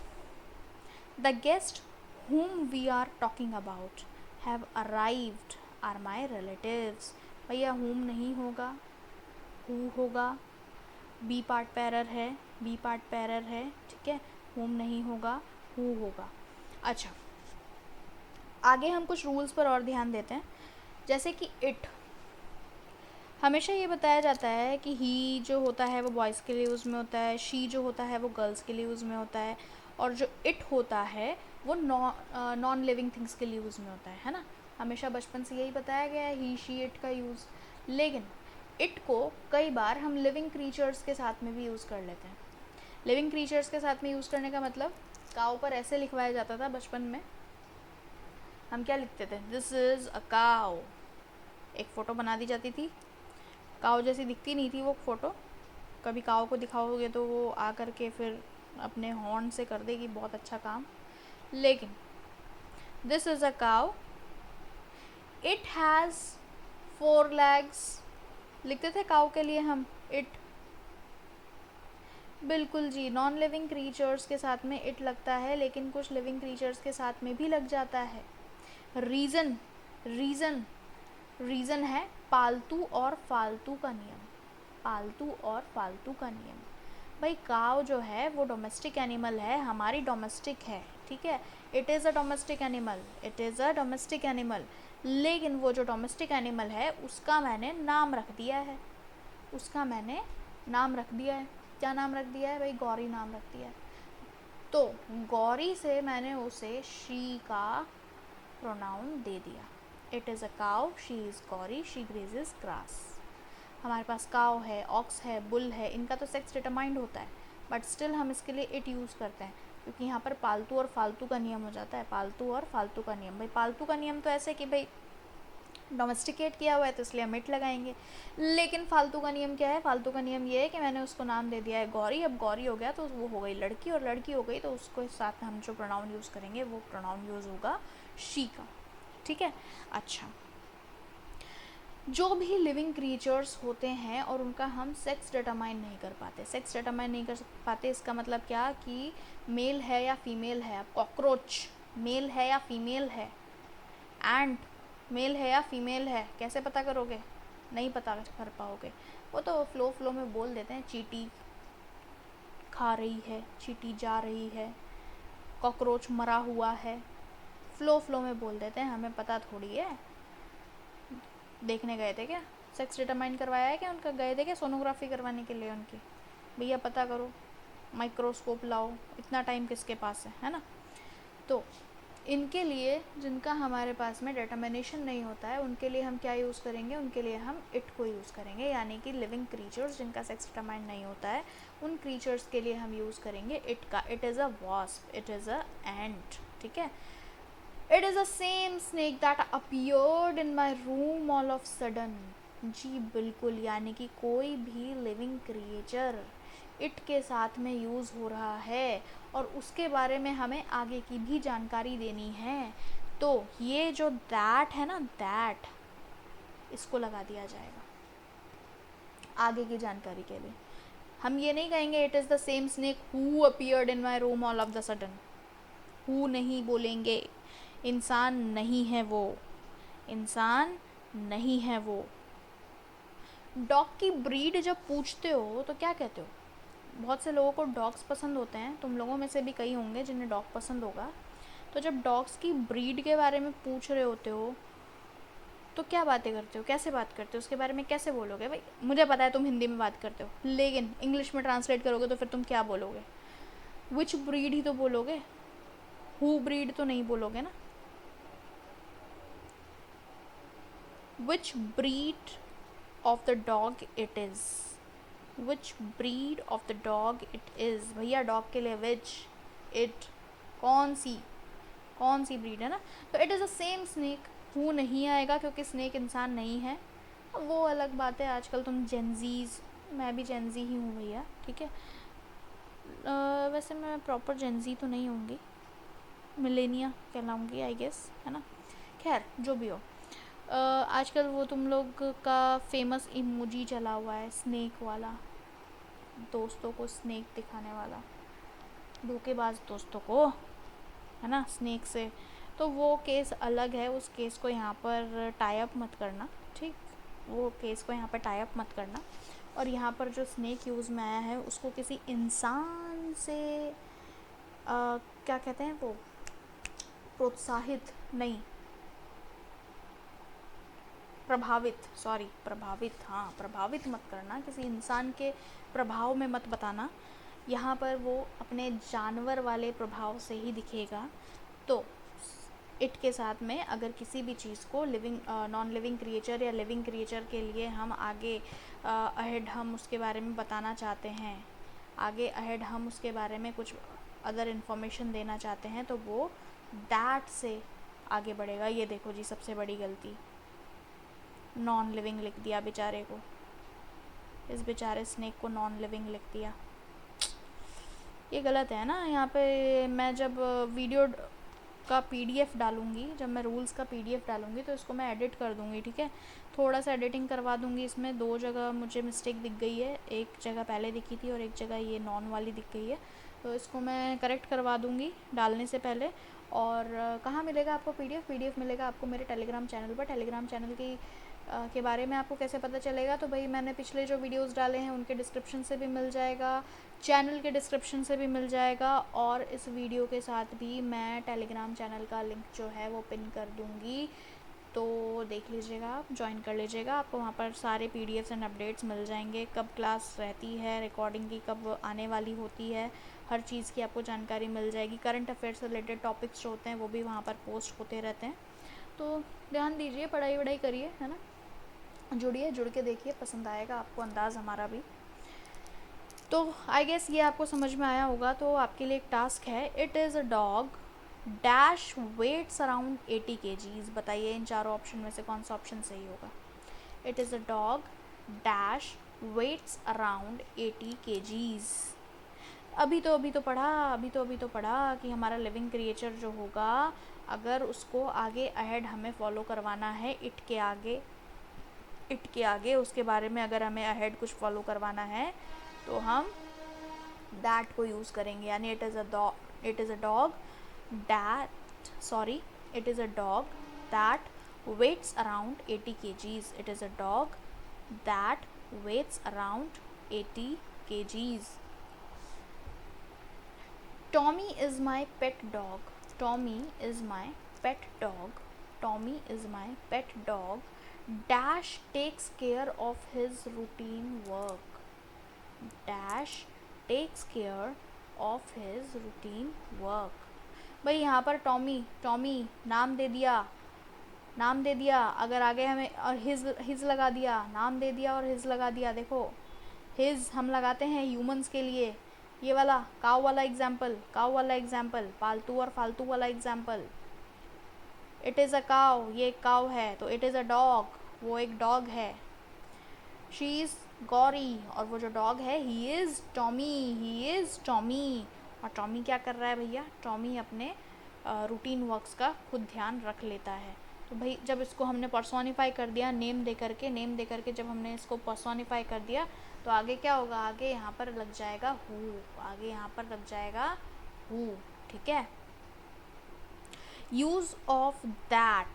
the guest whom we are talking about have arrived are my relatives। भैया whom नहीं होगा, who होगा, बी पार्ट पे एरर है, बी पार्ट पे एरर है, ठीक है। whom नहीं होगा, who होगा। अच्छा, आगे हम कुछ रूल्स पर और ध्यान देते हैं। जैसे कि इट, हमेशा ये बताया जाता है कि ही जो होता है वो बॉयज़ के लिए यूज़ में होता है, शी जो होता है वो गर्ल्स के लिए यूज़ में होता है, और जो इट होता है वो नॉन लिविंग थिंग्स के लिए यूज़ में होता है ना। हमेशा बचपन से यही बताया गया है, ही, शी, इट का यूज़। लेकिन इट को कई बार हम लिविंग क्रीचर्स के साथ में भी यूज़ कर लेते हैं। लिविंग क्रीचर्स के साथ में यूज़ करने का मतलब, काऊ पर ऐसे लिखवाया जाता था बचपन में, हम क्या लिखते थे, दिस इज़ अ काऊ, एक फ़ोटो बना दी जाती थी, काऊ जैसी दिखती नहीं थी वो फ़ोटो, कभी काऊ को दिखाओगे तो वो आ कर के फिर अपने हॉर्न से कर देगी बहुत अच्छा काम, लेकिन this is a cow, it has 4 legs, लिखते थे काऊ के लिए हम इट। बिल्कुल जी, नॉन लिविंग क्रीचर्स के साथ में इट लगता है, लेकिन कुछ लिविंग क्रीचर्स के साथ में भी लग जाता है। रीज़न रीज़न रीज़न है पालतू और फालतू का नियम, पालतू और फालतू का नियम। भाई काव जो है वो डोमेस्टिक एनिमल है, हमारी डोमेस्टिक है, ठीक है, it is a domestic animal, it is a domestic animal, लेकिन वो जो डोमेस्टिक एनिमल है उसका मैंने नाम रख दिया है, उसका मैंने नाम रख दिया है। क्या नाम रख दिया है भाई? गौरी नाम रख दिया है। तो गौरी से मैंने उसे शी का प्रोनाउन दे दिया। It is a cow, she is Gauri, she grazes grass. हमारे पास काउ है, ऑक्स है, बुल है, इनका तो सेक्स डिटरमाइंड होता है, बट स्टिल हम इसके लिए इट यूज़ करते हैं, क्योंकि यहाँ पर पालतू और फालतू का नियम हो जाता है। पालतू और फालतू का नियम, भाई पालतू का नियम तो ऐसे कि भाई डोमेस्टिकेट किया हुआ है तो इसलिए हम इट लगाएंगे, लेकिन फालतू का नियम क्या है? फालतू का नियम ये है कि मैंने उसको नाम दे दिया है गौरी, अब गौरी हो गया तो वो हो गई लड़की, और लड़की हो गई तो उसको साथ में हम जो प्रोनाउन यूज़ करेंगे वो प्रोनाउन यूज़ होगा शी का, ठीक है। अच्छा, जो भी लिविंग क्रीचर्स होते हैं और उनका हम सेक्स डिटरमाइन नहीं कर पाते, सेक्स डिटरमाइन नहीं कर पाते, इसका मतलब क्या कि मेल है या फीमेल है। अब कॉकरोच मेल है या फीमेल है, एंट मेल है या फीमेल है, कैसे पता करोगे? नहीं पता कर पाओगे, वो तो फ्लो में बोल देते हैं, चींटी खा रही है, चींटी जा रही है, कॉकरोच मरा हुआ है, फ्लो में बोल देते हैं, हमें पता थोड़ी है। देखने गए थे क्या? सेक्स डिटरमाइन करवाया है क्या उनका? गए थे क्या सोनोग्राफी करवाने के लिए उनकी? भैया पता करो, माइक्रोस्कोप लाओ, इतना टाइम किसके पास है ना। तो इनके लिए, जिनका हमारे पास में डिटर्मिनेशन नहीं होता है, उनके लिए हम क्या यूज़ करेंगे? उनके लिए हम इट को यूज़ करेंगे, यानी कि लिविंग क्रीचर्स जिनका सेक्स डिटरमाइंड नहीं होता है, उन क्रीचर्स के लिए हम यूज़ करेंगे इट का। It is a wasp, it is a ant, ठीक है। It is a same snake that appeared in my room all of sudden. जी बिल्कुल, यानी कि कोई भी लिविंग क्रिएचर इट के साथ में यूज़ हो रहा है और उसके बारे में हमें आगे की भी जानकारी देनी है, तो ये जो दैट है ना, दैट, इसको लगा दिया जाएगा आगे की जानकारी के लिए। हम ये नहीं कहेंगे it is the same snake who appeared in my room all of the sudden, who नहीं बोलेंगे, इंसान नहीं है वो, इंसान नहीं है वो। डॉग की ब्रीड जब पूछते हो तो क्या कहते हो? बहुत से लोगों को डॉग्स पसंद होते हैं, तुम लोगों में से भी कई होंगे जिन्हें डॉग पसंद होगा। तो जब डॉग्स की ब्रीड के बारे में पूछ रहे होते हो तो क्या बातें करते हो, कैसे बात करते हो, उसके बारे में कैसे बोलोगे? भाई मुझे पता है तुम हिंदी में बात करते हो, लेकिन इंग्लिश में ट्रांसलेट करोगे तो फिर तुम क्या बोलोगे? विच ब्रीड ही तो बोलोगे, हु ब्रीड तो नहीं बोलोगे ना। Which breed of the dog it is, which breed of the dog it is. भैया डॉग के लिए विच, इट, कौन सी ब्रीड है ना। तो it is a same snake, who नहीं आएगा क्योंकि स्नेक इंसान नहीं है। वो अलग बात है, आजकल तुम जेंजीज, मैं भी जेंजी ही हूँ भैया, ठीक है। वैसे मैं प्रॉपर जेंजी तो नहीं होंगी, मिलेनिया कहलाऊँगी आई गेस, है ना। खैर जो भी हो, आजकल वो तुम लोग का फेमस इमोजी चला हुआ है स्नेक वाला, दोस्तों को स्नेक दिखाने वाला, धोखेबाज दोस्तों को, है ना, स्नेक से। तो वो केस अलग है, उस केस को यहाँ पर टाई अप मत करना, ठीक, वो केस को यहाँ पर टाई अप मत करना। और यहाँ पर जो स्नेक यूज़ में आया है उसको किसी इंसान से क्या कहते हैं वो, प्रोत्साहित नहीं, प्रभावित, सॉरी प्रभावित, हाँ प्रभावित मत करना, किसी इंसान के प्रभाव में मत बताना। यहाँ पर वो अपने जानवर वाले प्रभाव से ही दिखेगा। तो इट के साथ में अगर किसी भी चीज़ को लिविंग, नॉन लिविंग क्रिएचर या लिविंग क्रिएचर के लिए हम आगे अहेड हम उसके बारे में बताना चाहते हैं, आगे अहेड हम उसके बारे में कुछ अदर इन्फॉर्मेशन देना चाहते हैं तो वो दैट से आगे बढ़ेगा। ये देखो जी, सबसे बड़ी गलती, नॉन लिविंग लिख दिया बेचारे को, इस बेचारे स्नेक को नॉन लिविंग लिख दिया। ये गलत है ना। यहाँ पे मैं जब वीडियो का पीडीएफ डालूँगी, जब मैं रूल्स का पीडीएफ डालूँगी तो इसको मैं एडिट कर दूँगी, ठीक है। थोड़ा सा एडिटिंग करवा दूँगी इसमें। 2 जगह मुझे मिस्टेक दिख गई है, एक जगह पहले दिखी थी और एक जगह ये नॉन वाली दिख गई है, तो इसको मैं करेक्ट करवा दूँगी डालने से पहले। और कहाँ मिलेगा आपको पीडीएफ मिलेगा आपको मेरे टेलीग्राम चैनल पर। टेलीग्राम चैनल की के बारे में आपको कैसे पता चलेगा, तो भाई मैंने पिछले जो वीडियोस डाले हैं उनके डिस्क्रिप्शन से भी मिल जाएगा, चैनल के डिस्क्रिप्शन से भी मिल जाएगा, और इस वीडियो के साथ भी मैं टेलीग्राम चैनल का लिंक जो है वो पिन कर दूँगी, तो देख लीजिएगा, आप ज्वाइन कर लीजिएगा। आपको वहाँ पर सारे पीडीएफ्स एंड अपडेट्स मिल जाएंगे, कब क्लास रहती है, रिकॉर्डिंग की कब आने वाली होती है, हर चीज़ की आपको जानकारी मिल जाएगी। करंट अफेयर से रिलेटेड टॉपिक्स जो होते हैं वो भी वहाँ पर पोस्ट होते रहते हैं, तो ध्यान दीजिए, पढ़ाई वढ़ाई करिए, है ना, जुड़िए, जुड़ के देखिए, पसंद आएगा आपको अंदाज़ हमारा भी। तो आई गेस ये आपको समझ में आया होगा। तो आपके लिए एक टास्क है, it is a dog dash weighs around 80 kgs। बताइए इन चारों ऑप्शन में से कौन सा ऑप्शन सही होगा। It is a dog dash weighs around 80 kgs। अभी तो पढ़ा कि हमारा लिविंग क्रिएचर जो होगा, अगर उसको आगे अहेड हमें फॉलो करवाना है, इट के आगे उसके बारे में अगर हमें अहेड कुछ फॉलो करवाना है तो हम दैट को यूज़ करेंगे। यानी it is a dog that weighs around 80 kgs। It is a dog that weighs around 80 kgs। Tommy is my pet dog. Tommy is my pet dog. Tommy is my pet dog. Dash takes care of his routine work. Dash takes care of his routine work. भाई यहाँ पर Tommy नाम दे दिया, अगर आगे हमें और his लगा दिया, नाम दे दिया और हिज लगा दिया। देखो, हिज हम लगाते हैं ह्यूमंस के लिए, ये वाला काऊ वाला एग्जाम्पल, पालतू और फालतू वाला एग्जाम्पल। इट इज़ अ काऊ, ये एक काऊ है, तो इट इज़ अ डॉग, वो एक डॉग है। शी इज़ गौरी, और वो जो डॉग है ही इज़ टॉमी। और टॉमी क्या कर रहा है भैया, टॉमी अपने रूटीन वर्क्स का खुद ध्यान रख लेता है। तो भाई जब इसको हमने पर्सोनिफाई कर दिया, नेम दे करके जब हमने इसको पर्सोनिफाई कर दिया, तो आगे क्या होगा, आगे यहाँ पर लग जाएगा हु, ठीक है। यूज़ ऑफ दैट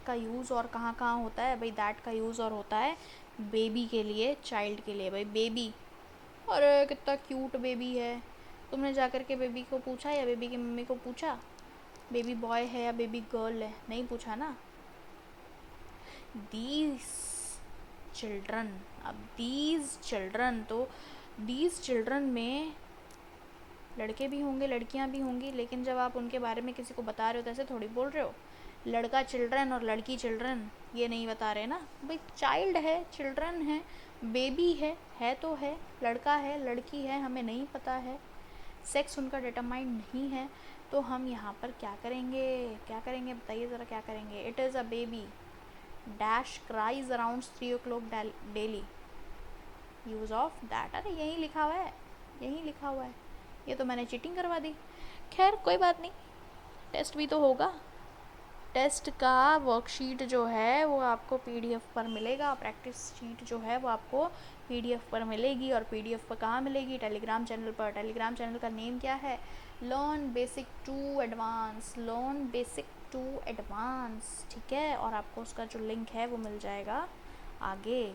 का यूज़ और कहाँ होता है भाई, दैट का यूज़ और होता है बेबी के लिए, चाइल्ड के लिए। भाई बेबी, अरे कितना क्यूट बेबी है, तुमने जाकर के बेबी को पूछा या बेबी की मम्मी को पूछा बेबी बॉय है या बेबी गर्ल है, नहीं पूछा ना। दीज चिल्ड्रन में लड़के भी होंगे, लड़कियां भी होंगी, लेकिन जब आप उनके बारे में किसी को बता रहे हो तो ऐसे थोड़ी बोल रहे हो, लड़का चिल्ड्रन और लड़की चिल्ड्रन, ये नहीं बता रहे ना भाई। चाइल्ड है, चिल्ड्रन है, बेबी है तो है, लड़का है लड़की है, हमें नहीं पता है, सेक्स उनका डिटरमाइंड नहीं है, तो हम यहाँ पर क्या करेंगे बताइए ज़रा क्या करेंगे। It is a baby dash cries around 3 o'clock daily. Use of that, अरे यहीं लिखा हुआ है, ये तो मैंने चीटिंग करवा दी। खैर कोई बात नहीं, टेस्ट भी तो होगा। टेस्ट का वर्कशीट जो है वो आपको पीडीएफ पर मिलेगा, प्रैक्टिस शीट जो है वो आपको पीडीएफ पर मिलेगी। और पीडीएफ पर कहाँ मिलेगी, टेलीग्राम चैनल पर। टेलीग्राम चैनल का नेम क्या है, लर्न बेसिक टू एडवांस, ठीक है। और आपको उसका जो लिंक है वो मिल जाएगा आगे।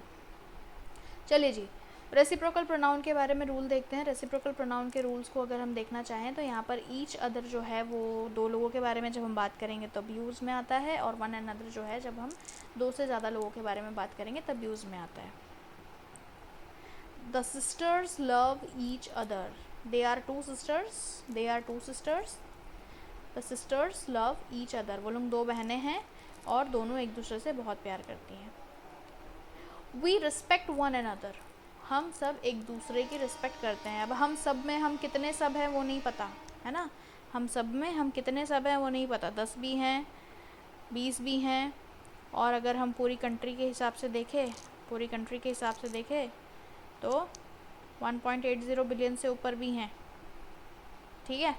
चलिए जी, रेसिप्रोकल प्रोनाउन के बारे में रूल देखते हैं। रेसिप्रोकल प्रोनाउन के रूल्स को अगर हम देखना चाहें तो यहाँ पर ईच अदर जो है वो 2 लोगों के बारे में जब हम बात करेंगे तब यूज़ में आता है, और वन एंड अदर जो है जब हम 2 से ज़्यादा लोगों के बारे में बात करेंगे तब यूज़ में आता है। The sisters love each other, they are two sisters. The sisters love each other, वो लोग 2 बहनें हैं और दोनों एक दूसरे से बहुत प्यार करती हैं। वी रिस्पेक्ट वन एनदर, हम सब एक दूसरे की रिस्पेक्ट करते हैं। अब हम सब में हम कितने सब हैं वो नहीं पता, है ना, हम सब में हम कितने सब हैं वो नहीं पता, 10 भी हैं, 20 भी हैं, और अगर हम पूरी कंट्री के हिसाब से देखें, पूरी कंट्री के हिसाब से देखें तो 1.80 बिलियन से ऊपर भी हैं। ठीक है,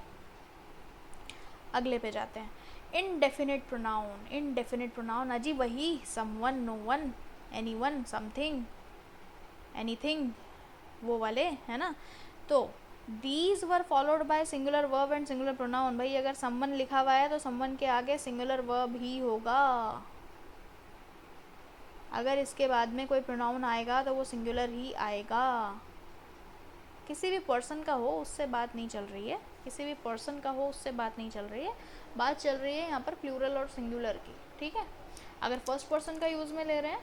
अगले पे जाते हैं। इनडेफिनिट प्रोनाउन, इनडेफिनिट प्रोनाउन अजी वही someone, no one, anyone, something, anything, वो वाले, है ना। तो these were followed by singular verb and singular pronoun. भाई अगर समवन लिखा हुआ है तो समवन के आगे सिंगुलर वर्ब ही होगा, अगर इसके बाद में कोई प्रोनाउन आएगा तो वो सिंगुलर ही आएगा। किसी भी पर्सन का हो उससे बात नहीं चल रही है, किसी भी पर्सन का हो उससे बात नहीं चल रही है, बात चल रही है यहाँ पर प्लूरल और सिंगुलर की। ठीक है, अगर फर्स्ट पर्सन का यूज़ में ले रहे हैं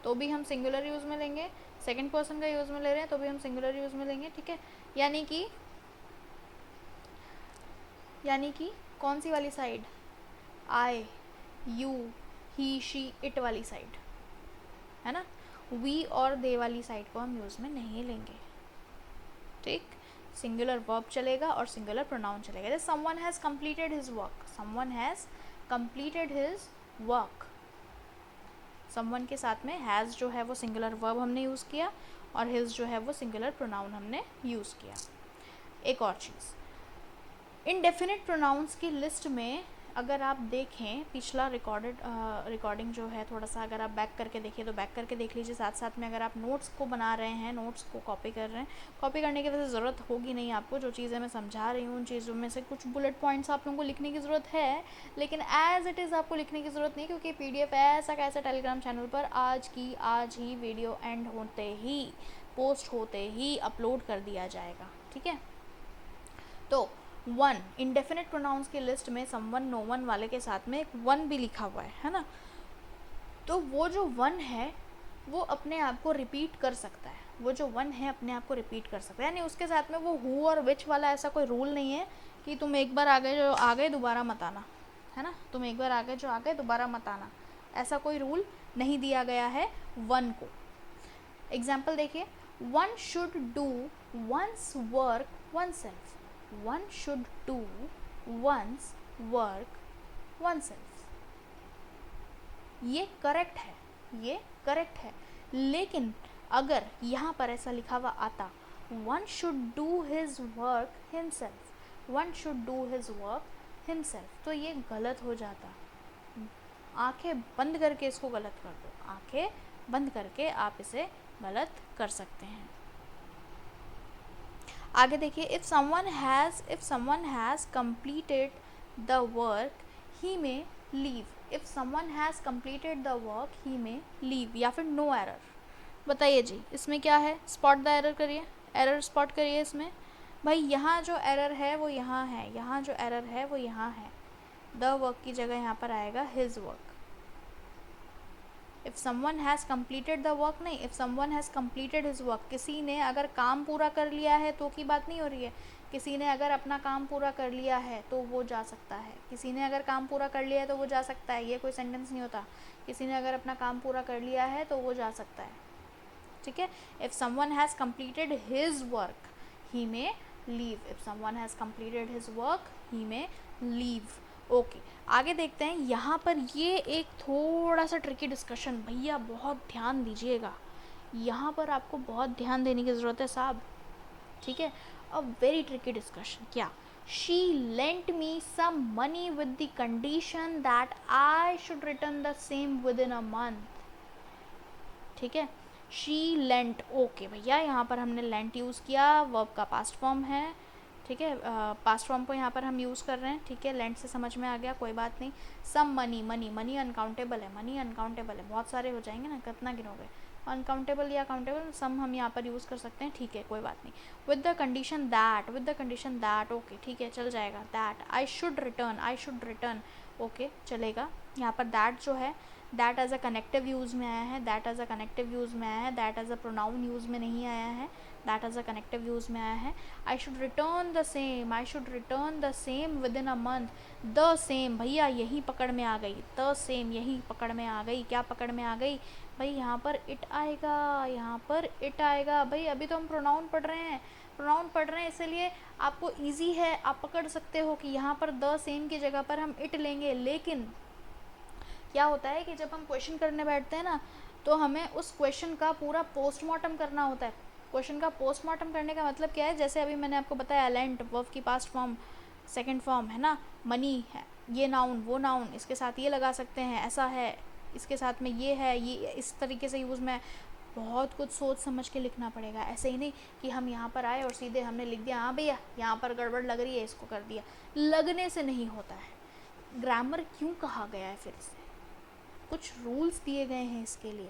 तो भी हम सिंगुलर यूज़ में लेंगे, सेकंड पर्सन का यूज़ में ले रहे हैं तो भी हम सिंगुलर यूज़ में लेंगे। ठीक है, यानी कि कौन सी वाली side, I, you, he, she, it वाली साइड, है ना, वी और दे वाली साइड को हम यूज़ में नहीं लेंगे। ठीक, सिंगुलर वर्ब चलेगा और सिंगुलर प्रोनाउन चलेगा। जैसे someone has completed his work, someone has completed his work, someone के साथ में हैज़ जो है वो सिंगुलर वर्ब हमने यूज़ किया और हिज जो है वो सिंगुलर प्रोनाउन हमने यूज़ किया। एक और चीज़, इनडेफिनिट प्रोनाउंस की लिस्ट में अगर आप देखें पिछला रिकॉर्डिंग जो है, थोड़ा सा अगर आप बैक करके देखिए तो बैक करके देख लीजिए, साथ साथ में अगर आप नोट्स को बना रहे हैं, नोट्स को कॉपी कर रहे हैं, कॉपी करने की वजह से ज़रूरत होगी नहीं आपको, जो चीज़ें मैं समझा रही हूँ उन चीज़ों में से कुछ बुलेट पॉइंट्स आप लोगों को लिखने की ज़रूरत है, लेकिन एज़ इट इज़ आपको लिखने की ज़रूरत नहीं, क्योंकि PDF ऐसा कैसा टेलीग्राम चैनल पर आज ही वीडियो एंड होते ही, पोस्ट होते ही अपलोड कर दिया जाएगा। ठीक है, तो वन, इंडेफिनिट प्रोनाउंस की लिस्ट में समवन, नो वन वाले के साथ में एक वन भी लिखा हुआ है ना, तो वो जो वन है वो अपने आप को रिपीट कर सकता है, वो जो वन है अपने आप को रिपीट कर सकता है, यानी उसके साथ में वो हु और विच वाला ऐसा कोई रूल नहीं है कि तुम एक बार आ गए दोबारा मत आना, है ना, तुम एक बार आ गए दोबारा मत आना, ऐसा कोई रूल नहीं दिया गया है वन को। एग्जाम्पल देखिए, one should do one's work oneself, one should do one's work oneself। ये करेक्ट है, ये करेक्ट है, लेकिन अगर यहाँ पर ऐसा लिखा हुआ आता one should do his work himself, one should do his work himself, तो ये गलत हो जाता। आंखें बंद करके इसको गलत कर दो, आंखें बंद करके आप इसे गलत कर सकते हैं। आगे देखिए, if someone has completed the work he may leave, if someone has completed the work he may leave, या फिर नो एरर। बताइए जी इसमें क्या है, स्पॉट द एरर करिए, एरर स्पॉट करिए इसमें। भाई यहाँ जो एरर है वो यहाँ है, यहाँ जो एरर है वो यहाँ है, द वर्क की जगह यहाँ पर आएगा his work. If someone has completed the work नहीं, if someone has completed his work, किसी ने अगर काम पूरा कर लिया है तो की बात नहीं हो रही है, किसी ने अगर अपना काम पूरा कर लिया है तो वो जा सकता है, किसी ने अगर काम पूरा कर लिया है तो वो जा सकता है, ये कोई सेंटेंस नहीं होता, किसी ने अगर अपना काम पूरा कर लिया है तो वो जा सकता है। ठीक है, if someone has completed his work he may leave, if someone has completed his work he may leave. Okay, आगे देखते हैं। यहाँ पर ये एक थोड़ा सा ट्रिकी डिस्कशन, भैया बहुत ध्यान दीजिएगा, यहाँ पर आपको बहुत ध्यान देने की ज़रूरत है साहब। ठीक है, अ वेरी ट्रिकी डिस्कशन। क्या, she lent me some money with the condition that I should return the same within a month. ठीक है, शी लेंट, ओके भैया यहाँ पर हमने लेंट यूज़ किया, वर्ब का पास्ट फॉर्म है। ठीक है, पास्ट फॉर्म को यहाँ पर हम यूज़ कर रहे हैं। ठीक है, लेंट से समझ में आ गया, कोई बात नहीं। सम मनी, मनी अनकाउंटेबल है, मनी अनकाउंटेबल है, बहुत सारे हो जाएंगे ना, कितना गिनोगे, अनकाउंटेबल या काउंटेबल, सम हम यहाँ पर यूज़ कर सकते हैं। ठीक है, कोई बात नहीं। With the condition that, okay ठीक है, चल जाएगा। That I should return, okay चलेगा। यहाँ पर दैट जो है, that as a connective use में आया है, that as a connective use में आया है, that as a pronoun use में नहीं आया है, that as a connective use में आया है। I should return the same, I should return the same within a month. The same भैया यहीं पकड़ में आ गई, द सेम यहीं पकड़ में आ गई। क्या पकड़ में आ गई भाई? यहाँ पर इट आएगा, यहाँ पर इट आएगा। भाई अभी तो हम प्रोनाउन पढ़ रहे हैं, प्रोनाउन पढ़ रहे हैं, इसलिए आपको ईजी है, आप पकड़ सकते हो कि यहाँ पर द सेम की जगह पर हम इट लेंगे। लेकिन क्या होता है कि जब हम क्वेश्चन करने बैठते हैं ना, तो हमें उस क्वेश्चन का पूरा पोस्टमार्टम करना होता है। क्वेश्चन का पोस्टमार्टम करने का मतलब क्या है? जैसे अभी मैंने आपको बताया लेंट, वर्ब की पास्ट फॉर्म, सेकंड फॉर्म है ना, मनी है, ये नाउन वो नाउन, इसके साथ ये लगा सकते हैं, ऐसा है, इसके साथ में ये है, ये इस तरीके से यूज़ में। बहुत कुछ सोच समझ के लिखना पड़ेगा। ऐसे ही नहीं कि हम यहाँ पर आए और सीधे हमने लिख दिया, हाँ भैया यहाँ पर गड़बड़ लग रही है, इसको कर दिया। लगने से नहीं होता है। ग्रामर क्यों कहा गया है? फिर से कुछ रूल्स दिए गए हैं इसके लिए,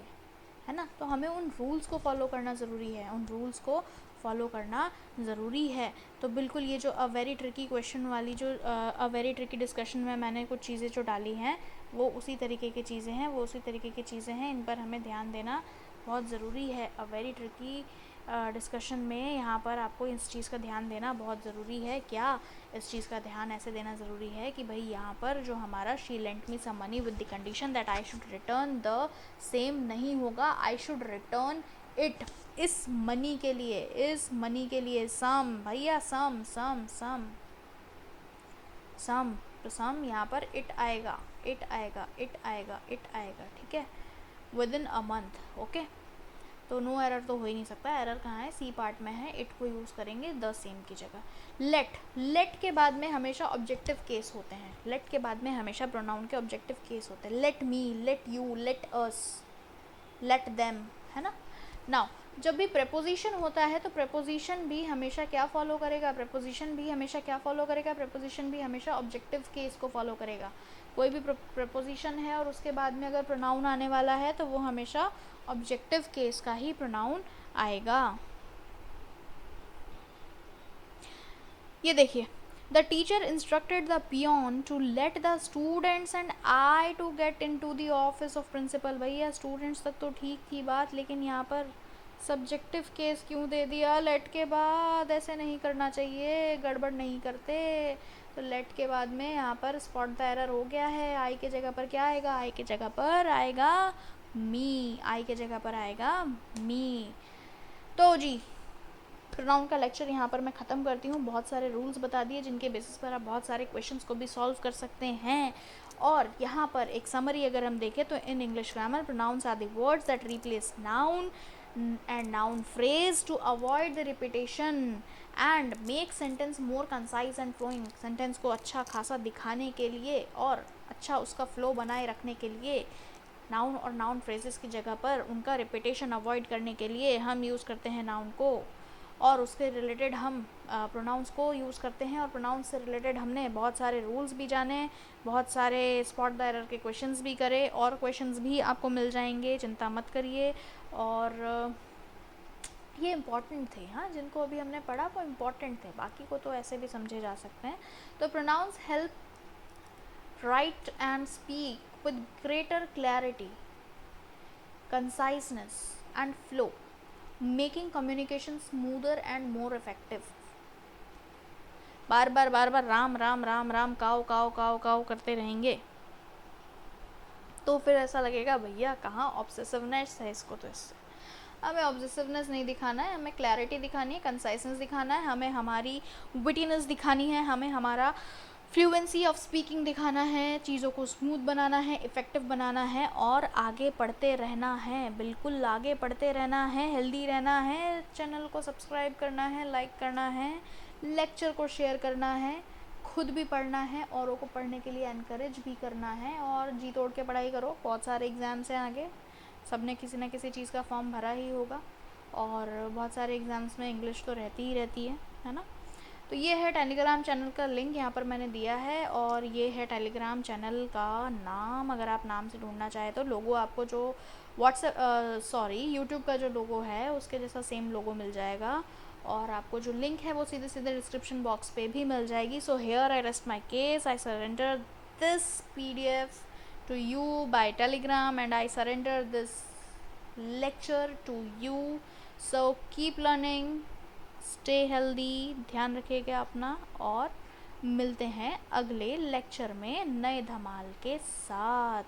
है ना। तो हमें उन रूल्स को फॉलो करना ज़रूरी है, उन रूल्स को फॉलो करना ज़रूरी है। तो बिल्कुल ये जो अ वेरी ट्रिकी क्वेश्चन वाली जो अ वेरी ट्रिकी डिस्कशन में मैंने कुछ चीज़ें जो डाली हैं, वो उसी तरीके की चीज़ें हैं, वो उसी तरीके की चीज़ें हैं। इन पर हमें ध्यान देना बहुत ज़रूरी है। अ वेरी ट्रिकी डिस्कशन में यहाँ पर आपको इस चीज़ का ध्यान देना बहुत ज़रूरी है। क्या इस चीज़ का ध्यान ऐसे देना ज़रूरी है कि भाई यहाँ पर जो हमारा she lent me some money with the condition that I should return the same नहीं होगा, आई शुड रिटर्न इट। इस मनी के लिए, इस मनी के लिए सम भैया, सम सम सम सम, तो सम यहाँ पर इट आएगा, इट आएगा, इट आएगा, इट आएगा, ठीक है, with in a month. Okay, तो नो एरर तो हो ही नहीं सकता। एरर कहाँ है? सी पार्ट में है। इट को यूज़ करेंगे द सेम की जगह। लेट, लेट के बाद में हमेशा ऑब्जेक्टिव केस होते हैं। लेट के बाद में हमेशा प्रोनाउन के ऑब्जेक्टिव केस होते हैं। Let me, let you, let us, let them, है ना। नाउ जब भी प्रेपोजिशन होता है तो प्रेपोजिशन भी हमेशा क्या फॉलो करेगा? प्रेपोजिशन भी हमेशा क्या फॉलो करेगा? प्रेपोजिशन भी हमेशा ऑब्जेक्टिव केस को फॉलो करेगा। कोई भी प्रेपोजिशन है और उसके बाद में अगर प्रोनाउन आने वाला है तो वो हमेशा ऑब्जेक्टिव केस का ही प्रोनाउन आएगा। ये देखिए, the teacher instructed the peon to let the students and I to get into the office of principal. भैया स्टूडेंट्स तक तो ठीक थी बात, लेकिन यहाँ पर सब्जेक्टिव केस क्यों दे दिया? लेट के बाद ऐसे नहीं करना चाहिए, गड़बड़ नहीं करते। तो लेट के बाद में यहाँ पर स्पॉट द एरर हो गया है। आई के जगह पर क्या आएगा? आई के जगह पर आएगा मी, आई के जगह पर आएगा मी। तो जी प्रोनाउन का लेक्चर यहाँ पर मैं ख़त्म करती हूँ। बहुत सारे रूल्स बता दिए जिनके बेसिस पर आप बहुत सारे क्वेश्चंस को भी सॉल्व कर सकते हैं। और यहाँ पर एक समरी अगर हम देखें तो in English grammar, pronouns are the words that replace noun and noun phrase to avoid the repetition and make sentence more concise and flowing. सेंटेंस को अच्छा खासा दिखाने के लिए और अच्छा उसका फ्लो बनाए रखने के लिए नाउन और नाउन फ्रेजेस की जगह पर उनका रिपीटेशन अवॉइड करने के लिए हम यूज़ करते हैं नाउन को, और उसके रिलेटेड हम प्रोनाउंस को यूज़ करते हैं। और प्रोनाउंस से रिलेटेड हमने बहुत सारे रूल्स भी जाने, बहुत सारे स्पॉट द एरर के क्वेश्चंस भी करे, और क्वेश्चंस भी आपको मिल जाएंगे, चिंता मत करिए। और ये इम्पॉर्टेंट थे, हाँ, जिनको अभी हमने पढ़ा वो इम्पॉर्टेंट थे, बाकी को तो ऐसे भी समझे जा सकते हैं। तो pronouns help write and speak with greater clarity, conciseness and flow, making communication smoother and more effective। बार बार राम राम राम राम काओ काओ काओ काओ करते रहेंगे तो फिर ऐसा लगेगा भैया कहाँ ऑब्सेसिवनेस है इसको। तो इससे हमें ऑब्सेसिवनेस नहीं दिखाना है, हमें क्लैरिटी दिखानी है, कंसाइसनेस दिखाना है, हमें हमारी विटीनेस दिखानी है, हमें हमारा फ्लुएंसी ऑफ स्पीकिंग दिखाना है, चीज़ों को स्मूथ बनाना है, इफ़ेक्टिव बनाना है, और आगे पढ़ते रहना है। बिल्कुल आगे पढ़ते रहना है, हेल्दी रहना है, चैनल को सब्सक्राइब करना है, लाइक करना है, लेक्चर को शेयर करना है, खुद भी पढ़ना है, औरों को पढ़ने के लिए एनकरेज भी करना है, और जी तोड़ के पढ़ाई करो। बहुत सारे एग्ज़ाम्स हैं आगे, सब ने किसी न किसी चीज़ का फॉर्म भरा ही होगा, और बहुत सारे एग्ज़ाम्स में इंग्लिश तो रहती ही रहती है ना। तो ये है टेलीग्राम चैनल का लिंक यहाँ पर मैंने दिया है, और ये है टेलीग्राम चैनल का नाम। अगर आप नाम से ढूंढना चाहें तो लोगो आपको जो यूट्यूब का जो लोगो है उसके जैसा सेम लोगो मिल जाएगा, और आपको जो लिंक है वो सीधे सीधे डिस्क्रिप्शन बॉक्स पे भी मिल जाएगी। So here I rest my case, I surrender this PDF to you by Telegram, and I surrender this lecture to you. So keep learning, stay healthy, ध्यान रखिएगा अपना, और मिलते हैं अगले लेक्चर में नए धमाल के साथ।